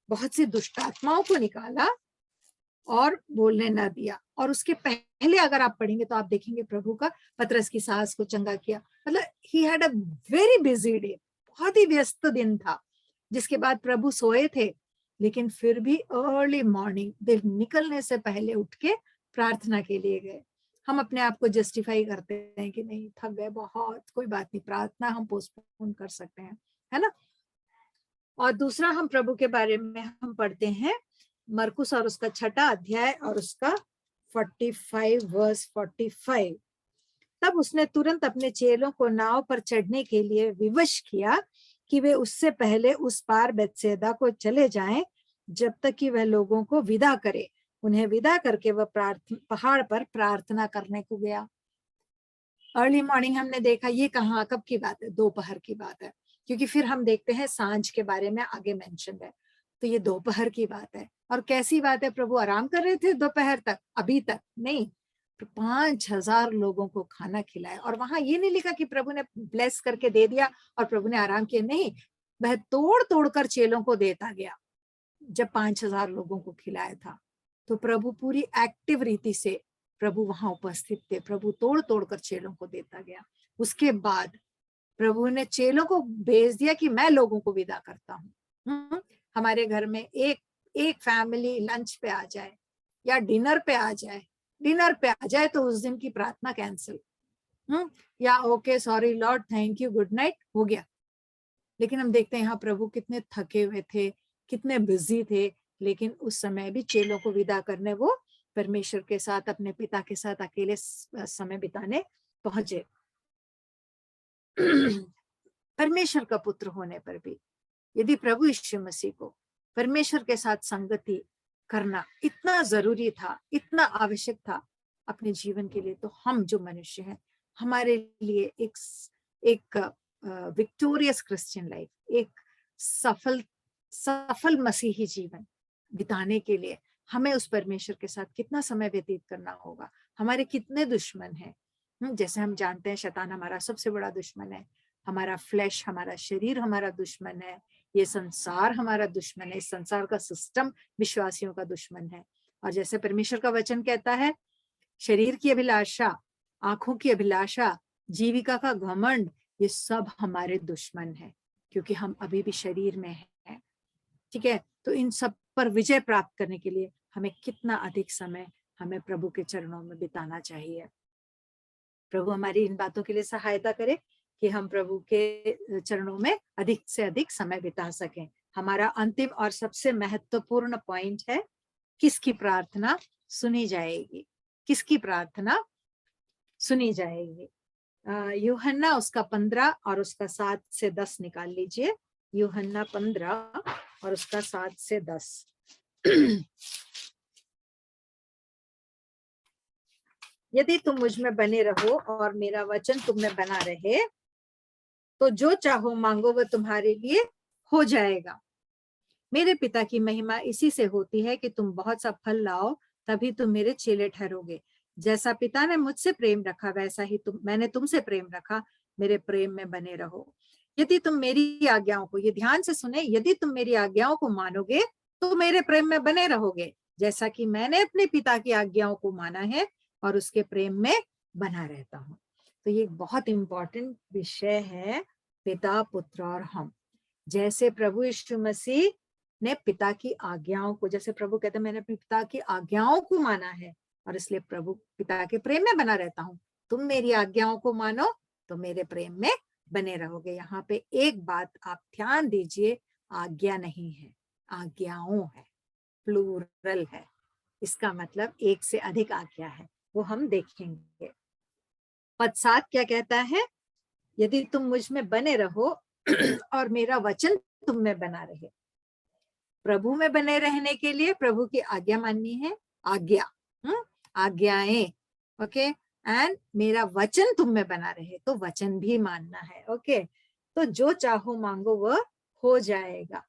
बहुत सी दुष्ट आत्माओं को निकाला और बोलने न दिया। और उसके पहले अगर आप पढ़ेंगे तो आप देखेंगे प्रभु का पतरस की सास को चंगा किया। मतलब he had a very busy day, बहुत ही व्यस्त दिन था, जिसके बाद प्रभु सोए थे, लेकिन फिर भी अर्ली मॉर्निंग दिन निकलने से पहले उठ के प्रार्थना के लिए गए। हम अपने आप को जस्टिफाई करते हैं कि नहीं, थक गए बहुत, कोई बात नहीं, प्रार्थना हम पोस्टपोन कर सकते हैं, है ना। और दूसरा हम प्रभु के बारे में हम पढ़ते हैं मरकुस और उसका 6 अध्याय और उसका 45 वर्स 45। तब उसने तुरंत अपने चेलों को नाव पर चढ़ने के लिए विवश किया कि वे उससे पहले उस पार बेतसैदा को चले जाएं, जब तक कि वह लोगों को विदा करे। उन्हें विदा करके वह पहाड़ पर प्रार्थना करने को गया। अर्ली मॉर्निंग हमने देखा, ये कहाँ कब की बात है? दोपहर की बात है, क्योंकि फिर हम देखते हैं सांझ के बारे में आगे मेंशन है, तो ये दोपहर की बात है। और कैसी बात है? प्रभु आराम कर रहे थे दोपहर तक? अभी तक नहीं, 5000 लोगों को खाना खिलाया। और वहां ये नहीं लिखा कि प्रभु ने ब्लेस करके दे दिया और प्रभु ने आराम किया, नहीं, वह तोड़ तोड़ कर चेलों को देता गया। जब 5000 लोगों को खिलाया था तो प्रभु पूरी एक्टिव रीति से प्रभु वहां उपस्थित थे, प्रभु तोड़ तोड़ कर चेलों को देता गया। उसके बाद प्रभु ने चेलों को भेज दिया कि मैं लोगों को विदा करता हूँ। हमारे घर में एक फैमिली लंच पे आ जाए या डिनर पे आ जाए तो उस दिन की प्रार्थना कैंसिल, या okay sorry Lord thank you good night हो गया। लेकिन हम देखते हैं यहाँ प्रभु कितने थके हुए थे, कितने बिजी थे, लेकिन उस समय भी चेलों को विदा करने वो परमेश्वर के साथ, अपने पिता के साथ अकेले समय बिताने पहुंचे। परमेश्वर का पुत्र होने पर भी यदि प्रभु यीशु मसीह को परमेश्वर के साथ संगति करना इतना जरूरी था, इतना आवश्यक था अपने जीवन के लिए, तो हम जो मनुष्य हैं, हमारे लिए एक विक्टोरियस क्रिश्चियन लाइफ, एक सफल मसीही जीवन बिताने के लिए हमें उस परमेश्वर के साथ कितना समय व्यतीत करना होगा। हमारे कितने दुश्मन हैं, जैसे हम जानते हैं शैतान हमारा सबसे बड़ा दुश्मन है, हमारा फ्लैश, हमारा शरीर हमारा दुश्मन है, ये संसार हमारा दुश्मन है, इस संसार का सिस्टम विश्वासियों का दुश्मन है। और जैसे परमेश्वर का वचन कहता है, शरीर की अभिलाषा, आंखों की अभिलाषा, जीविका का घमंड, ये सब हमारे दुश्मन है, क्योंकि हम अभी भी शरीर में हैं। ठीक है, तो इन सब पर विजय प्राप्त करने के लिए हमें कितना अधिक समय हमें प्रभु के चरणों में बिताना चाहिए। प्रभु हमारी इन बातों के लिए सहायता करे कि हम प्रभु के चरणों में अधिक से अधिक समय बिता सकें। हमारा अंतिम और सबसे महत्वपूर्ण पॉइंट है, किसकी प्रार्थना सुनी जाएगी? किसकी प्रार्थना सुनी जाएगी? यूहन्ना उसका 15 और उसका 7 से 10 निकाल लीजिए। यूहन्ना 15 और उसका 7 से 10। यदि तुम मुझ में बने रहो और मेरा वचन तुम में बना रहे तो जो चाहो मांगो वह तुम्हारे लिए हो जाएगा। मेरे पिता की महिमा इसी से होती है कि तुम बहुत सा फल लाओ, तभी तुम मेरे चेले ठहरोगे। जैसा पिता ने मुझसे प्रेम रखा वैसा ही मैंने तुमसे प्रेम रखा, मेरे प्रेम में बने रहो। यदि तुम मेरी आज्ञाओं को, ये ध्यान से सुने, यदि तुम मेरी आज्ञाओं को मानोगे तो मेरे प्रेम में बने रहोगे, जैसा कि मैंने अपने पिता की आज्ञाओं को माना है और उसके प्रेम में बना रहता हूँ। तो ये एक बहुत इंपॉर्टेंट विषय है, पिता, पुत्र और हम। जैसे प्रभु यीशु मसीह ने पिता की आज्ञाओं को, जैसे प्रभु कहते हैं मैंने अपने पिता की आज्ञाओं को माना है और इसलिए प्रभु पिता के प्रेम में बना रहता हूँ, तुम मेरी आज्ञाओं को मानो तो मेरे प्रेम में बने रहोगे। यहाँ पे एक बात आप ध्यान दीजिए, आज्ञा नहीं है, आज्ञाओं है, प्लूरल है। इसका मतलब एक से अधिक आज्ञा है, वो हम देखेंगे। पद 7 क्या कहता है? यदि तुम मुझ में बने रहो और मेरा वचन तुम में बना रहे। प्रभु में बने रहने के लिए प्रभु की आज्ञा माननी है, आज्ञा, आज्ञाएं, ओके। एंड मेरा वचन तुम में बना रहे, तो वचन भी मानना है, ओके। तो जो चाहो मांगो वह हो जाएगा।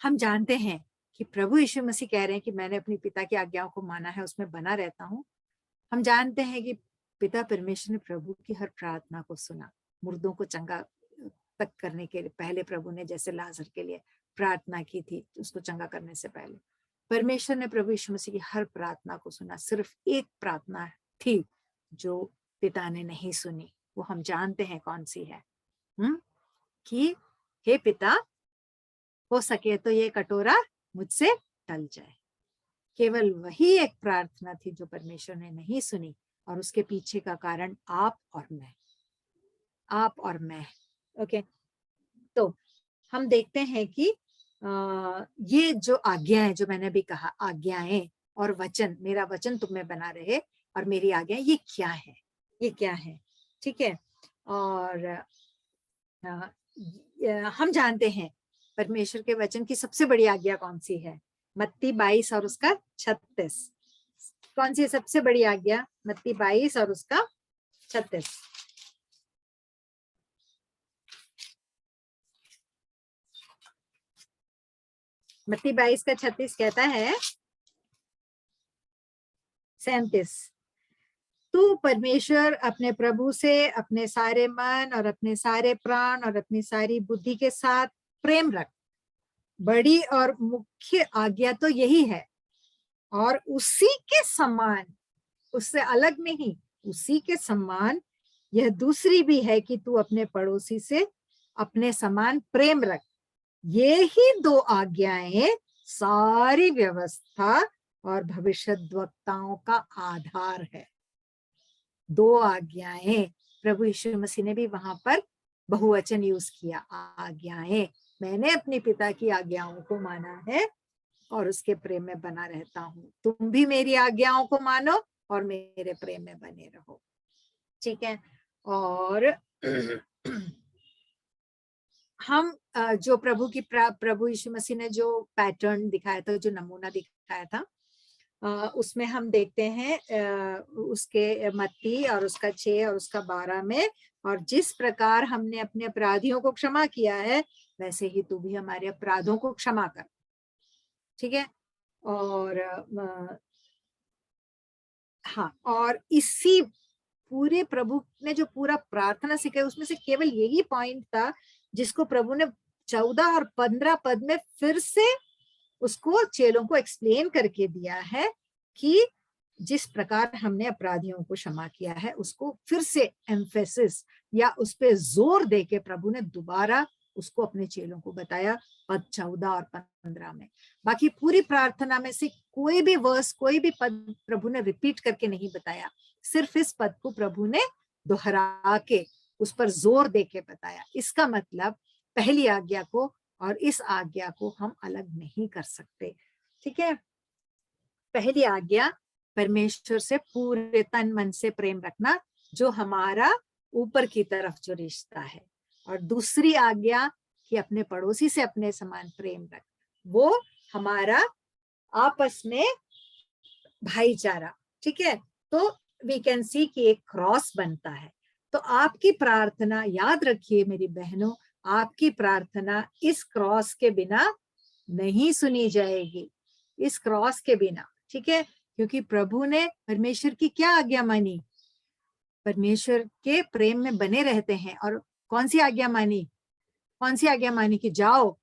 हम जानते हैं कि प्रभु यीशु मसीह कह रहे हैं कि मैंने अपनी पिता की आज्ञाओं को माना है, उसमें बना रहता हूँ। हम जानते हैं कि पिता परमेश्वर ने प्रभु की हर प्रार्थना को सुना। मुर्दों को चंगा तक करने के लिए पहले प्रभु ने जैसे लाजर के लिए प्रार्थना की थी, उसको चंगा करने से पहले परमेश्वर ने प्रभु यीशु मसीह की हर प्रार्थना को सुना। सिर्फ एक प्रार्थना थी जो पिता ने नहीं सुनी, वो हम जानते हैं कौन सी है, कि हे पिता, हो सके तो ये कटोरा मुझसे टल जाए। केवल वही एक प्रार्थना थी जो परमेश्वर ने नहीं सुनी, और उसके पीछे का कारण आप और मैं, आप और मैं, ओके। तो हम देखते हैं कि ये जो आज्ञाएं, जो मैंने भी कहा, आज्ञाएं और वचन, मेरा वचन तुम में बना रहे और मेरी आज्ञाएं, ये क्या है, ये क्या है, ठीक है। और हम जानते हैं परमेश्वर के वचन की सबसे बड़ी आज्ञा कौन सी है? मत्ती 22 और उसका 36। कौन सी सबसे बड़ी आज्ञा? मत्ती 22 और उसका 36। मत्ती 22 का 36 कहता है, 37, तू परमेश्वर अपने प्रभु से अपने सारे मन और अपने सारे प्राण और अपनी सारी बुद्धि के साथ प्रेम रख। बड़ी और मुख्य आज्ञा तो यही है, और उसी के समान, उससे अलग नहीं, उसी के समान यह दूसरी भी है कि तू अपने पड़ोसी से अपने समान प्रेम रख। ये ही 2 आज्ञाएं सारी व्यवस्था और भविष्यद्वक्ताओं का आधार है। 2 आज्ञाएं, प्रभु यीशु मसीह ने भी वहां पर बहुवचन यूज किया, आज्ञाएं। मैंने अपने पिता की आज्ञाओं को माना है और उसके प्रेम में बना रहता हूँ, तुम भी मेरी आज्ञाओं को मानो और मेरे प्रेम में बने रहो, ठीक है। और हम जो प्रभु यीशु मसीह ने जो पैटर्न दिखाया था, जो नमूना दिखाया था, उसमें हम देखते हैं उसके मत्ती और उसका 6 और उसका 12 में, और जिस प्रकार हमने अपने अपराधियों को क्षमा किया है वैसे ही तू भी हमारे अपराधों को क्षमा कर, ठीक है। और हाँ, और इसी पूरे प्रभु ने जो पूरा प्रार्थना सिखाई उसमें से केवल यही पॉइंट था जिसको प्रभु ने 14 और 15 पद में फिर से उसको चेलों को एक्सप्लेन करके दिया है कि जिस प्रकार हमने अपराधियों को क्षमा किया है, उसको फिर से एम्फेसिस या उस पे जोर देके प्रभु ने दोबारा उसको अपने चेलों को बताया पद 14 और 15 में। बाकी पूरी प्रार्थना में से कोई भी वर्स, कोई भी पद प्रभु ने रिपीट करके नहीं बताया, सिर्फ इस पद को प्रभु ने दोहरा के उस पर जोर देके बताया। इसका मतलब पहली आज्ञा को और इस आज्ञा को हम अलग नहीं कर सकते, ठीक है। पहली आज्ञा परमेश्वर से पूरे तन मन से प्रेम रखना, जो हमारा ऊपर की तरफ जो रिश्ता है, और दूसरी आज्ञा कि अपने पड़ोसी से अपने समान प्रेम रख, वो हमारा आपस में भाईचारा, ठीक है। तो वी कैन सी कि एक क्रॉस बनता है। तो आपकी प्रार्थना, याद रखिए मेरी बहनों, आपकी प्रार्थना इस क्रॉस के बिना नहीं सुनी जाएगी, इस क्रॉस के बिना, ठीक है? क्योंकि प्रभु ने परमेश्वर की क्या आज्ञा मानी? परमेश्वर के प्रेम में बने रहते हैं। और कौन सी आज्ञा मानी? कौन सी आज्ञा मानी? कि जाओ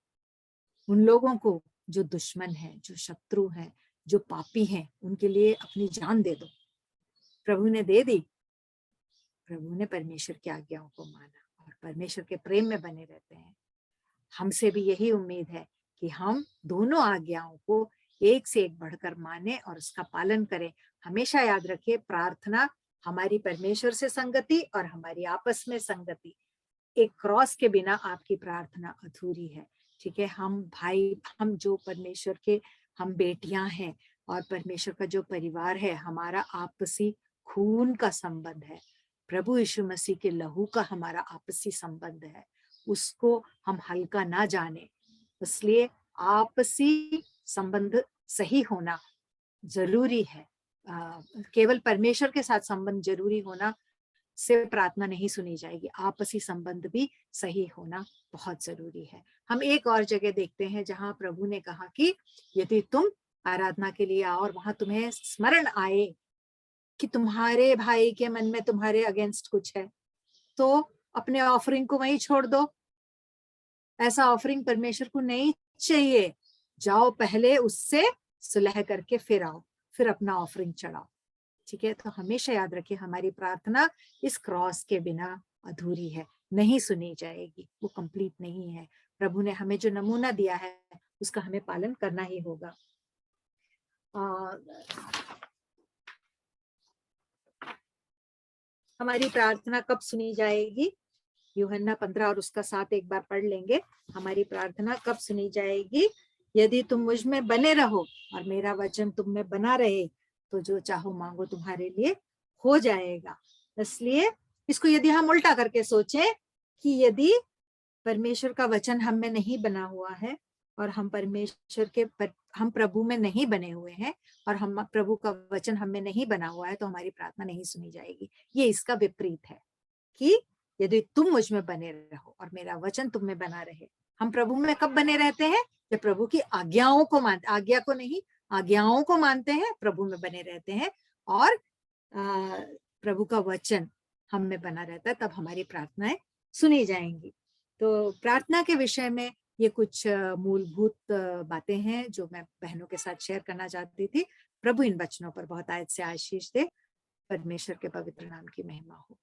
उन लोगों को जो दुश्मन है, जो शत्रु है, जो पापी हैं, उनके लिए अपनी जान दे दो। प्रभु ने दे दी। प्रभु ने परमेश्वर की आज्ञाओं को माना और परमेश्वर के प्रेम में बने रहते हैं। हमसे भी यही उम्मीद है कि हम दोनों आज्ञाओं को एक से एक बढ़कर माने और उसका पालन करें। हमेशा याद रखिए, प्रार्थना हमारी परमेश्वर से संगति और हमारी आपस में संगति। एक क्रॉस के बिना आपकी प्रार्थना अधूरी है, ठीक है? हम भाई, हम जो परमेश्वर के हम बेटियां हैं और परमेश्वर का जो परिवार है, हमारा आपसी खून का संबंध है, प्रभु यीशु मसीह के लहू का हमारा आपसी संबंध है, उसको हम हल्का ना जाने। इसलिए आपसी संबंध सही होना जरूरी है। केवल परमेश्वर के साथ संबंध जरूरी होना से प्रार्थना नहीं सुनी जाएगी, आपसी संबंध भी सही होना बहुत जरूरी है। हम एक और जगह देखते हैं जहां प्रभु ने कहा कि यदि तुम आराधना के लिए आओ और वहां तुम्हें स्मरण आए कि तुम्हारे भाई के मन में तुम्हारे अगेंस्ट कुछ है, तो अपने ऑफरिंग को वहीं छोड़ दो। ऐसा ऑफरिंग परमेश्वर को नहीं चाहिए। जाओ, पहले उससे सुलह करके फिर आओ, फिर अपना ऑफरिंग चढ़ाओ, ठीक है? तो हमेशा याद रखिए, हमारी प्रार्थना इस क्रॉस के बिना अधूरी है, नहीं सुनी जाएगी, वो कंप्लीट नहीं है। प्रभु ने हमें जो नमूना दिया है उसका हमें पालन करना ही होगा। हमारी प्रार्थना कब सुनी जाएगी? यूहन्ना 15 और उसका 7 एक बार पढ़ लेंगे। हमारी प्रार्थना कब सुनी जाएगी? यदि तुम मुझ में बने रहो और मेरा वचन तुम में बना रहे, तो जो चाहो मांगो तुम्हारे लिए हो जाएगा। इसलिए इसको यदि हम उल्टा करके सोचें कि यदि परमेश्वर का वचन हम में नहीं बना हुआ है और हम परमेश्वर के हम प्रभु में नहीं बने हुए हैं और हम प्रभु का वचन हम में नहीं बना हुआ है, तो हमारी प्रार्थना नहीं सुनी जाएगी। ये इसका विपरीत है कि यदि तुम मुझ में बने रहो और मेरा वचन तुम में बना रहे। हम प्रभु में कब बने रहते हैं? जब प्रभु की आज्ञाओं को मानते, आज्ञा को नहीं, आज्ञाओं को मानते हैं, प्रभु में बने रहते हैं और प्रभु का वचन हम में बना रहता है, तब हमारी प्रार्थनाएं सुनी जाएंगी। तो प्रार्थना के विषय में ये कुछ मूलभूत बातें हैं जो मैं बहनों के साथ शेयर करना चाहती थी। प्रभु इन वचनों पर बहुत आयत से आशीष दे। परमेश्वर के पवित्र नाम की महिमा हो।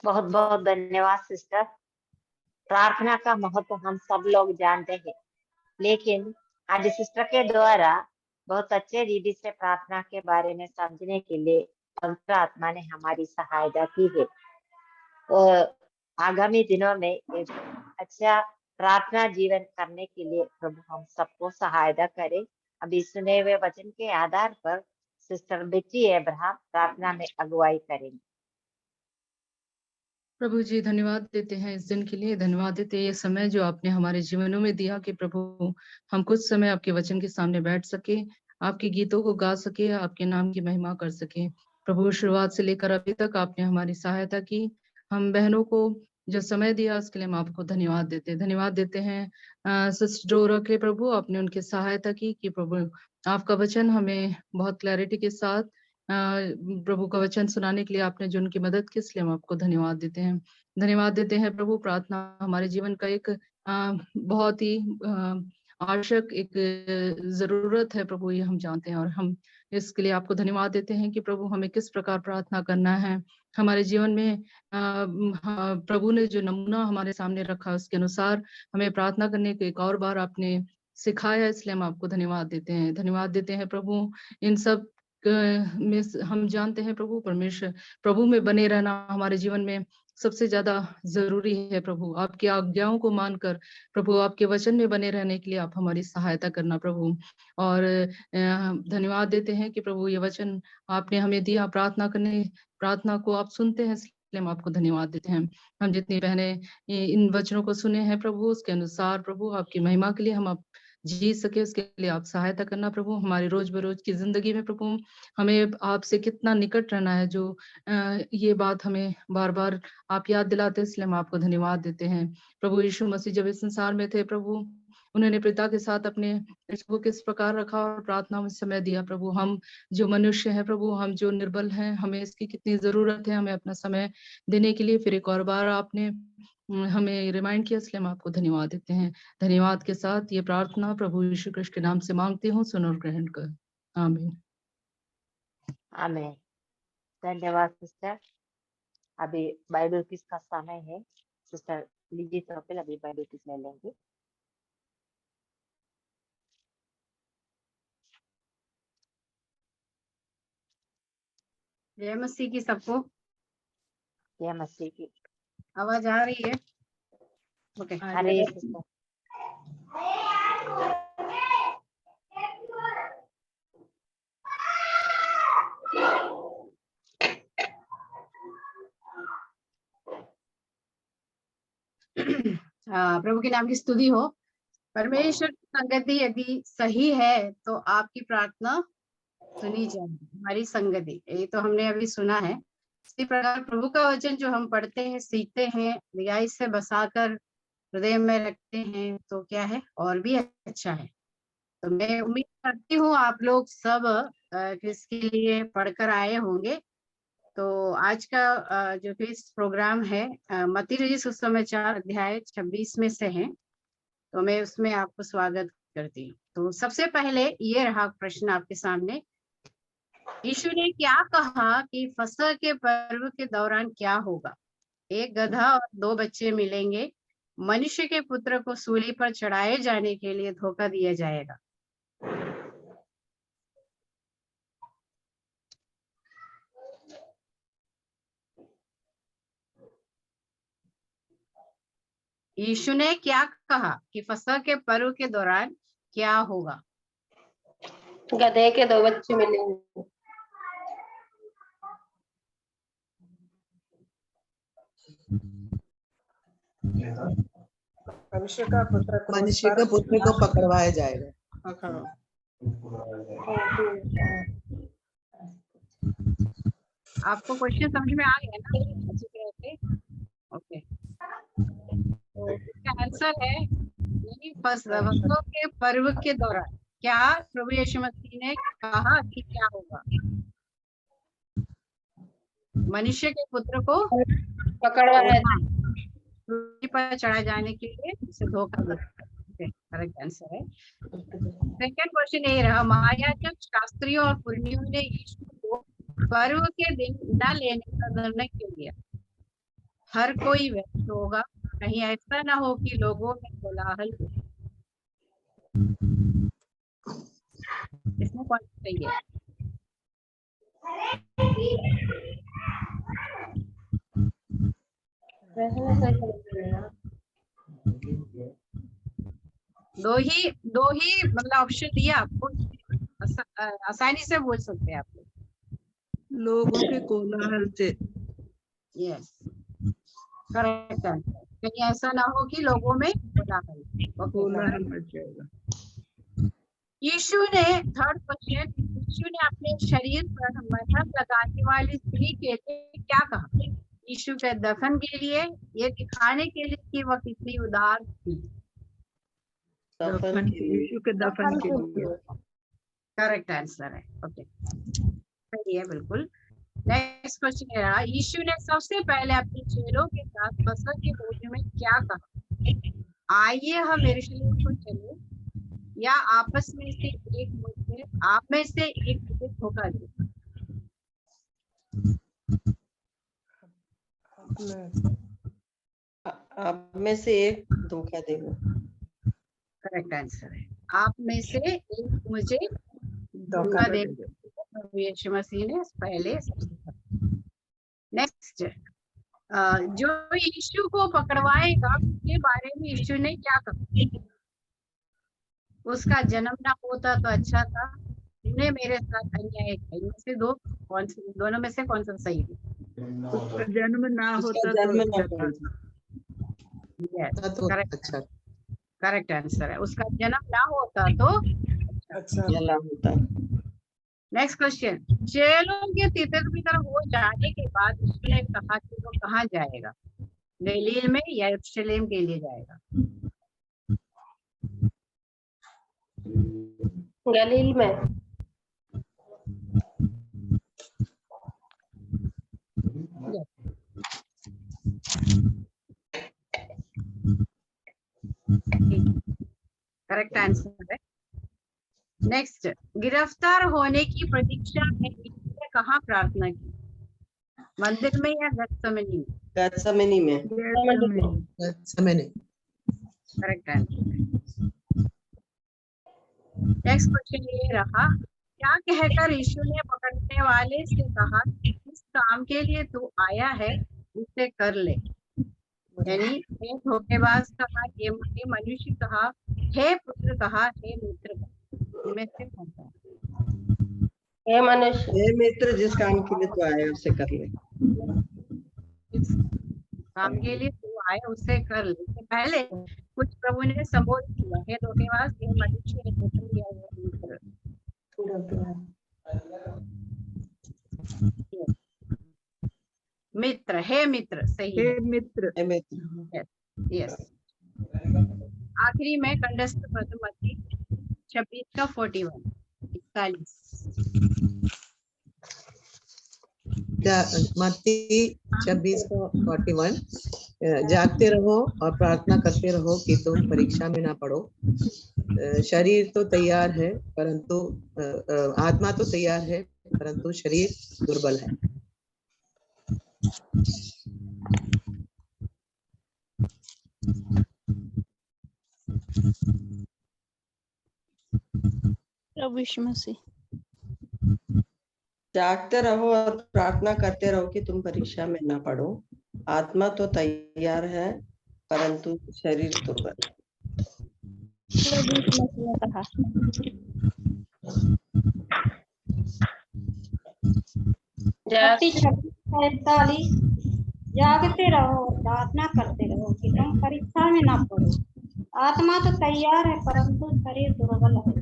बहुत बहुत धन्यवाद सिस्टर। प्रार्थना का महत्व हम सब लोग जानते हैं, लेकिन आज सिस्टर के द्वारा बहुत अच्छे रीति से प्रार्थना के बारे में समझने के लिए पवित्र आत्मा ने हमारी सहायता की है। और आगामी दिनों में एक अच्छा प्रार्थना जीवन करने के लिए प्रभु हम सबको सहायता करे। अभी सुने हुए वचन के आधार पर सिस्टर बेटी अब्राहम प्रार्थना में अगुवाई करेंगे। प्रभु जी, धन्यवाद देते हैं इस दिन के लिए, धन्यवाद देते हैं ये समय जो आपने हमारे जीवनों में दिया कि प्रभु हम कुछ समय आपके वचन के सामने बैठ सके, आपके गीतों को गा सके, आपके नाम की महिमा कर सके। प्रभु शुरुआत से लेकर अभी तक आपने हमारी सहायता की, हम बहनों को जो समय दिया उसके लिए हम आपको धन्यवाद देते हैं। सिस्टर डोरा के प्रभु आपने उनकी सहायता की कि प्रभु आपका वचन हमें बहुत क्लैरिटी के साथ प्रभु का वचन सुनाने के लिए आपने जो उनकी मदद की, इसलिए हम आपको धन्यवाद देते हैं प्रभु। प्रार्थना हमारे जीवन का एक बहुत ही आवश्यक एक जरूरत है प्रभु, ये हम जानते हैं और हम इसके लिए आपको धन्यवाद देते हैं कि प्रभु हमें किस प्रकार प्रार्थना करना है हमारे जीवन में। प्रभु ने जो नमूना हमारे सामने रखा उसके अनुसार हमें प्रार्थना करने को एक और बार आपने सिखाया, इसलिए हम आपको धन्यवाद देते हैं प्रभु। इन सब में हम जानते हैं प्रभु, परमेश्वर प्रभु में बने रहना हमारे जीवन में सबसे ज्यादा जरूरी है प्रभु। आपकी आज्ञाओं को मानकर प्रभु आपके वचन में बने रहने के लिए आप हमारी सहायता करना प्रभु। और धन्यवाद देते हैं कि प्रभु ये वचन आपने हमें दिया, प्रार्थना को आप सुनते हैं, इसलिए हम आपको धन्यवाद देते हैं। हम जितनी बहनें इन वचनों को सुने हैं प्रभु उसके अनुसार प्रभु आपकी महिमा के लिए हम जी सके, उसके लिए आप सहायता करना प्रभु। हमारे रोज बरोज की जिंदगी में प्रभु हमें आपसे कितना निकट रहना है, जो ये बात हमें बार बार आप याद दिलाते हैं, इसलिए हम आपको धन्यवाद देते हैं। प्रभु यीशु मसीह जब इस संसार में थे प्रभु, उन्होंने पिता के साथ अपने को किस प्रकार रखा और प्रार्थना में समय दिया प्रभु। हम जो मनुष्य हैं प्रभु, हम जो निर्बल हैं, हमें इसकी कितनी जरूरत है, हमें अपना समय देने के लिए फिर एक और बार आपने हमें रिमाइंड किया, इसलिए हम आपको धन्यवाद देते हैं। धन्यवाद के साथ ये प्रार्थना प्रभु यीशु कृष्ण के नाम से मांगती हूँ, सुन और ग्रहण कर, आमीन। आमीन। धन्यवाद सिस्टर। अभी बाइबल क्विज का समय है। सिस्टर लीजिए तो अभी बाइबल क्विज ले लेंगे। जय मसीह की सबको। जय मसीह की। आवाज आ रही है? ओके। आ रही है सिस्टर। प्रभु के नाम की स्तुति हो। परमेश्वर की संगति यदि सही है तो आपकी प्रार्थना सुनी जाएगी। हमारी संगति, ये तो हमने अभी सुना है। इसी प्रकार प्रभु का वचन जो हम पढ़ते हैं, सीखते हैं, गहराई से बसाकर हृदय में रखते हैं तो क्या है, और भी अच्छा है। तो मैं उम्मीद करती हूँ आप लोग सब किसके लिए पढ़कर आए होंगे। तो आज का जो क्विज प्रोग्राम है मत्ती रचित सुसमाचार अध्याय 26 में से है, तो मैं उसमें आपको स्वागत करती हूँ। तो सबसे पहले ये रहा प्रश्न आपके सामने, यीशु ने क्या कहा कि फसह के पर्व के दौरान क्या होगा? एक गधा और 2 बच्चे मिलेंगे, मनुष्य के पुत्र को सूली पर चढ़ाए जाने के लिए धोखा दिया जाएगा। यीशु ने क्या कहा कि फसह के पर्व के दौरान क्या होगा? गधे के 2 बच्चे मिलेंगे। मनुष्य का पुत्र को पकड़वाया जाएगा। आपको क्वेश्चन समझ में आ गया ना अच्छी तरह से? ओके, तो इसका आंसर है फसह के पर्व के दौरान क्या प्रभु यीशु मसीह ने कहा कि क्या होगा? मनुष्य के पुत्र को पकड़वाया सूली पर चढ़ाए जाने के लिए उसे धोखा दिया। करेक्ट आंसर है। सेकंड क्वेश्चन ये रहा, महायाजक, शास्त्रियों और पुरनियों ने यीशु को पर्व के दिन न लेने का निर्णय क्यों लिया? हर कोई व्यस्त होगा, कहीं ऐसा ना हो कि लोगों में कोलाहल। इसमें कौन सही है? दो ही मतलब ऑप्शन दिया आपको, आसानी से बोल सकते हैं आप लोगों के कोलाहल से। Yes, correct answer. कहीं ऐसा ना हो कि लोगों में कोलाहल मच जाएगा। यीशु ने थर्ड क्वेश्चन, यीशु ने अपने शरीर पर मरहम लगाने वाली स्त्री के लिए क्या कहा? यीशु के दफन के लिए, ये दिखाने के लिए कि वह कितनी उदार थी। यीशु के दफन के लिए। करेक्ट आंसर है। ओके, सही है बिल्कुल। नेक्स्ट क्वेश्चन है, यीशु ने सबसे पहले अपने चेलों के साथ फसह के भोजन में क्या कहा? आइए हम यरूशलेम को चले, या आपस में से एक मुझे, आप में से एक मुझे धोखा दे। आप में से एक धोखा देगा। करेक्ट आंसर है, आप में से एक मुझे धोखा देगा। यीशु मसीह ने पहले। नेक्स्ट, जो यीशु को पकड़वाएगा उसके बारे में यीशु ने क्या कहा? उसका जन्म ना होता तो अच्छा था, तूने मेरे साथ अन्याय किया। इनमें से दोनों में से कौन सा सही है? उसका जन्म ना होता तो अच्छा था। Yes, correct. करेक्ट आंसर है। उसका जन्म ना होता तो अच्छा भला होता। नेक्स्ट क्वेश्चन, चेलों के तितर बितर हो जाने के बाद उसने कहा कि वो कहाँ जाएगा, गलील में या यरूशलेम के लिए जाएगा? गलील में। करेक्ट आंसर है। नेक्स्ट, गिरफ्तार होने की प्रतीक्षा में यीशु ने कहाँ प्रार्थना की, मंदिर में या गत्समनी में? गत्समनी में। समय नहीं। Correct answer. नेक्स्ट क्वेश्चन ये रहा, क्या कहकर यीशु ने पकड़ने वाले से कहा कि इस काम के लिए तू आया है उसे कर ले, यानी हे धोखेबाज कहा, हे मनुष्य कहा, हे पुत्र कहा, हे मित्र कहा, इनमें से कौन सा? हे मनुष्य। हे मित्र, जिस काम के लिए तू आया उसे कर ले। इस काम के लिए तू आया उसे कर ले। इससे पहले कुछ प्रभु ने संबोधित किया, हे धोखेबाज, हे मनुष्य, हे पुत्र या हे मित्र। मित्र, हे मित्र सही है। हे मित्र। हे मित्र। यस। आखिरी में कंठस्थ पद मत्ती 26 का 41 41। मत्ती 26 का 41, जागते रहो और प्रार्थना करते रहो कि तुम परीक्षा में ना पड़ो। शरीर तो तैयार है परंतु आत्मा तो तैयार है परंतु शरीर दुर्बल है। प्रभु यीशु मसीह। जागते रहो और प्रार्थना करते रहो कि तुम परीक्षा में ना पड़ो। आत्मा तो तैयार है परंतु शरीर दुर्बल है। प्रभु यीशु मसीह ने कहा। मत्ती 26:41, जागते रहो और प्रार्थना करते रहो कि तुम परीक्षा में ना पड़ो। आत्मा तो तैयार है परंतु शरीर दुर्बल है।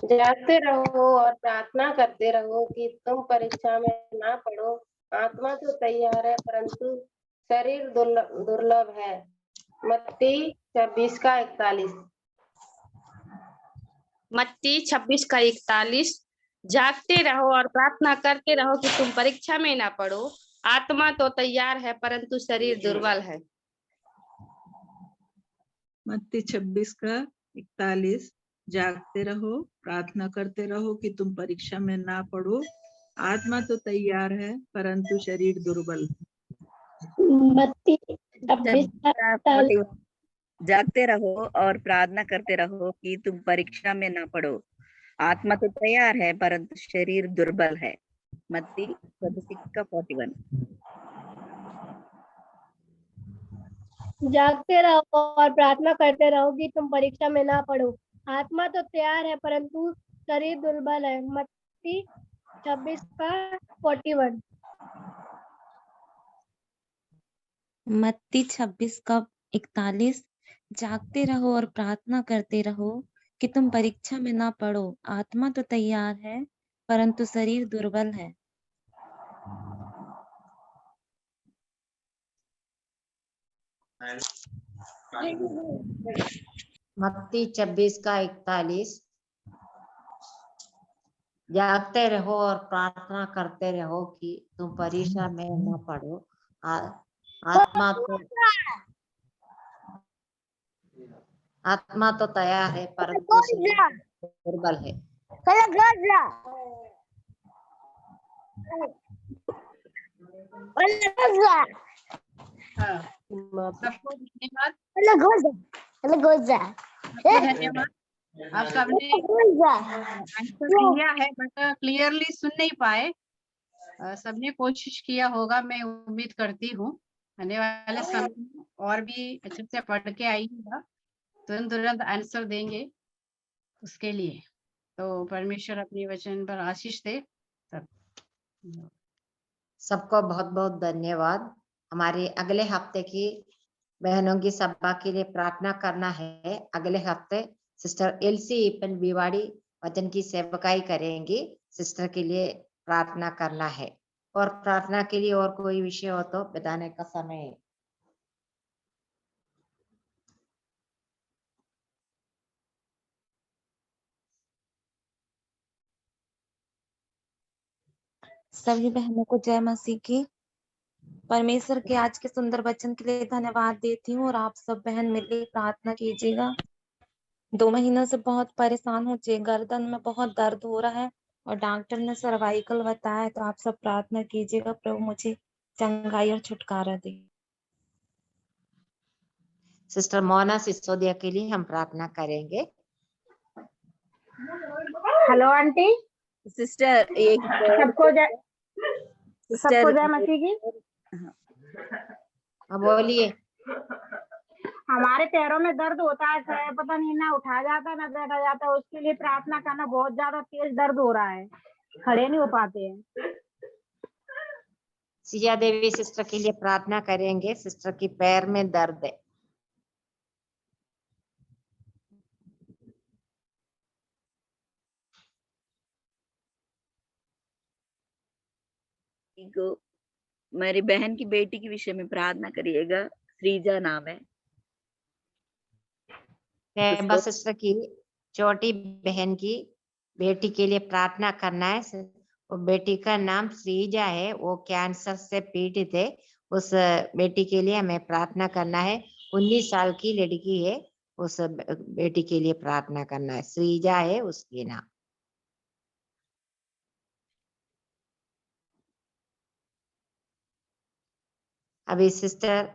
जागते रहो और प्रार्थना करते रहो कि तुम परीक्षा में ना पड़ो। आत्मा तो तैयार है परंतु शरीर दुर्लभ है। मत्ती 26 का 41। मत्ती 26 का 41, जागते रहो और प्रार्थना करते रहो कि तुम परीक्षा में ना पड़ो। आत्मा तो तैयार है परंतु शरीर दुर्बल है। मत्ती 26 का 41, जागते रहो प्रार्थना करते रहो कि तुम परीक्षा में ना पड़ो। आत्मा तो तैयार है परंतु शरीर दुर्बल है। मत्ती 26 का 41, जागते रहो और प्रार्थना करते रहो कि तुम परीक्षा में ना पड़ो। आत्मा तो तैयार है परंतु शरीर दुर्बल है। मत्ती 26 का 41। जागते रहो और प्रार्थना करते रहो कि तुम परीक्षा में ना पड़ो। आत्मा तो तैयार है परंतु शरीर दुर्बल है। मत्ती 26 का 41। मत्ती 26 का 41, जागते रहो और प्रार्थना करते रहो कि तुम परीक्षा में ना पड़ो। आत्मा तो तैयार है परंतु शरीर दुर्बल है। मत्ती 26 का 41, जागते रहो और प्रार्थना करते रहो कि तुम परीक्षा में न पड़ो। आत्मा तो तैयार है परंतु शरीर दुर्बल है। सबको धन्यवाद। सबको धन्यवाद। आप सबने आंसर दिया है बट क्लियरली सुन नहीं पाए। सबने कोशिश किया होगा, मैं उम्मीद करती हूँ। आने वाले समय में और भी अच्छे से पढ़ के आइएगा, तुरंत आंसर देंगे उसके लिए। तो परमेश्वर अपने वचन पर आशीष दे। सब सबको बहुत बहुत धन्यवाद। हमारे अगले हफ्ते की बहनों की सभा के लिए प्रार्थना करना है। अगले हफ्ते सिस्टर एलसी ईपन बिवाड़ी वचन की सेवकाई करेंगी। सिस्टर के लिए प्रार्थना करना है और प्रार्थना के लिए और कोई विषय हो तो बताने का समय है। सभी बहनों को जय मसीह की। परमेश्वर के आज के सुंदर वचन के लिए धन्यवाद देती हूँ और आप सब बहन मिलकर प्रार्थना कीजिएगा। 2 महीनों से बहुत परेशान हो, गर्दन में बहुत दर्द हो रहा है और डॉक्टर ने सर्वाइकल बताया है, तो आप सब प्रार्थना कीजिएगा प्रभु मुझे चंगाई और छुटकारा दे। सिस्टर मोना सिसोदिया के लिए हम प्रार्थना करेंगे। Hello aunty. सिस्टर एक सबको जय मसीह की। बोलिए। हमारे पैरों में दर्द होता है, पता नहीं ना उठा जाता ना बैठा जाता, उसके लिए प्रार्थना करना। बहुत ज्यादा तेज दर्द हो रहा है, खड़े नहीं हो पाते हैं। सिया देवी सिस्टर के लिए प्रार्थना करेंगे। सिस्टर की पैर में दर्द है। को मेरी बहन की बेटी के विषय में प्रार्थना करिएगा। श्रीजा नाम है। बस सिस्टर की छोटी बहन की बेटी के लिए प्रार्थना करना है। वो बेटी का नाम श्रीजा है, वो कैंसर से पीड़ित है। उस बेटी के लिए हमें प्रार्थना करना है। 19 साल की लड़की है, उस बेटी के लिए प्रार्थना करना है। श्रीजा है उसकी नाम। अभी सिस्टर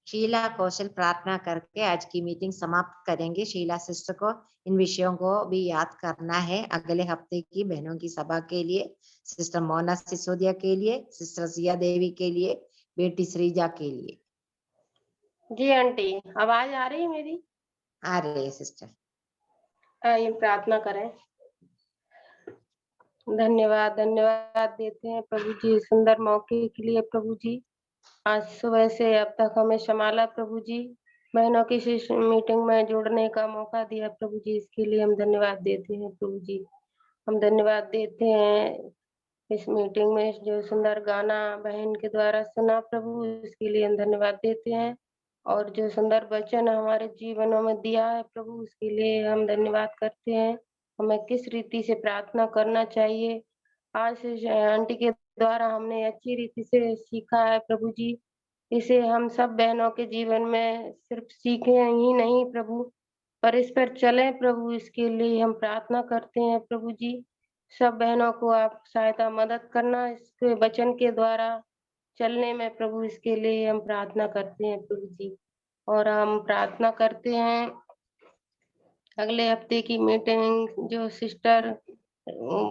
शीला कौशल प्रार्थना करके आज की मीटिंग समाप्त करेंगे। शीला सिस्टर को इन विषयों को भी याद करना है अगले हफ्ते की बहनों की सभा के लिए। सिस्टर मोना सिसोदिया के लिए, सिस्टर सिया देवी के लिए, बेटी श्रीजा के लिए। जी आंटी, आवाज आ रही है मेरी? आ रही है सिस्टर। आइए प्रार्थना करें। धन्यवाद देते हैं प्रभु जी सुंदर मौके के लिए। प्रभु जी आज सुबह से अब तक हमें संभाला प्रभु जी, बहनों की मीटिंग में जुड़ने का मौका दिया प्रभु जी, इसके लिए हम धन्यवाद देते हैं प्रभु जी। हम धन्यवाद देते हैं इस मीटिंग में जो सुंदर गाना बहन के द्वारा सुना प्रभु, इसके लिए हम धन्यवाद देते हैं। और जो सुंदर वचन हमारे जीवनों में दिया है प्रभु, उसके लिए हम धन्यवाद करते हैं। हमें किस रीति से प्रार्थना करना चाहिए आज आंटी के द्वारा हमने अच्छी रीति से सीखा है प्रभु जी। इसे हम सब बहनों के जीवन में सिर्फ सीखे ही नहीं प्रभु, पर इस पर चले प्रभु, इसके लिए हम प्रार्थना करते हैं प्रभु जी। सब बहनों को आप सहायता मदद करना इसके वचन के द्वारा चलने में प्रभु, इसके लिए हम प्रार्थना करते हैं प्रभु जी। और हम प्रार्थना करते हैं अगले हफ्ते की मीटिंग जो सिस्टर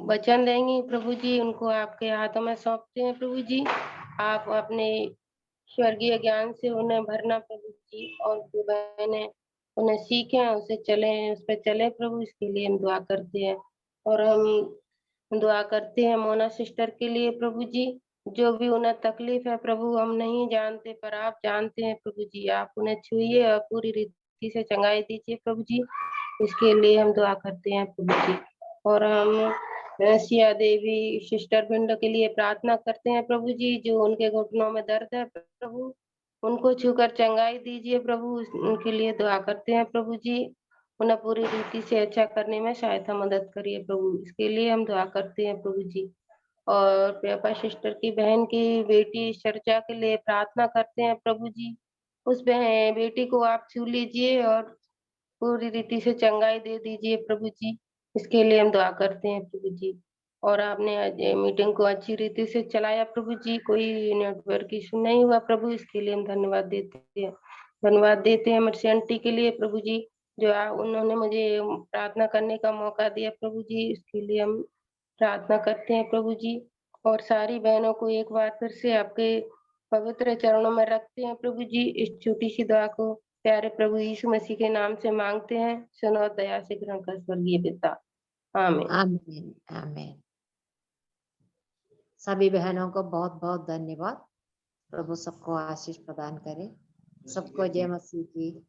वचन देंगी प्रभु जी, उनको आपके हाथों में सौंपते हैं प्रभु जी। आप अपने स्वर्गीय ज्ञान से उन्हें भरना प्रभु जी, और जो बहनें उन्हें सीखें उसे चले, उस पर चले प्रभु, इसके लिए हम दुआ करते हैं। और हम दुआ करते हैं मोना सिस्टर के लिए प्रभु जी, जो भी उन्हें तकलीफ है प्रभु हम नहीं जानते पर आप जानते हैं प्रभु जी। आप उन्हें छुइए और पूरी रीति से चंगाई दीजिए प्रभु जी, इसके लिए हम दुआ करते हैं प्रभु जी। और हम सिया देवी सिस्टर पिंड के लिए प्रार्थना करते हैं प्रभु जी, जो उनके घुटनों में दर्द है प्रभु, उनको छूकर चंगाई दीजिए प्रभु, उनके लिए दुआ करते हैं प्रभु जी। उन्हें पूरी रीति से अच्छा करने में सहायता मदद करिए प्रभु, इसके लिए हम दुआ करते हैं प्रभु जी। और पेपा सिस्टर की बहन की बेटी चर्चा के लिए प्रार्थना करते हैं प्रभु जी। उस बेटी को आप छू लीजिए और पूरी रीति से चंगाई दे दीजिए प्रभु जी, इसके लिए हम दुआ करते हैं प्रभु जी। और आपने आज मीटिंग को अच्छी रीति से चलाया प्रभु जी, कोई नेटवर्क इशू नहीं हुआ प्रभु, इसके लिए हम धन्यवाद देते हैं। धन्यवाद देते हैं मर्सी आंटी के लिए प्रभु जी, जो उन्होंने मुझे प्रार्थना करने का मौका दिया प्रभु जी, इसके लिए हम प्रार्थना करते हैं प्रभु जी। और सारी बहनों को एक बार फिर से आपके पवित्र चरणों में रखते हैं प्रभु जी। इस छोटी सी दुआ को प्यारे प्रभु यीशु मसीह के नाम से मांगते हैं, सुनो दया से ग्रहण कर स्वर्गीय पिता, आमीन। आमीन आमीन। सभी बहनों को बहुत बहुत धन्यवाद। प्रभु सबको आशीष प्रदान करे। सबको जय मसीह की।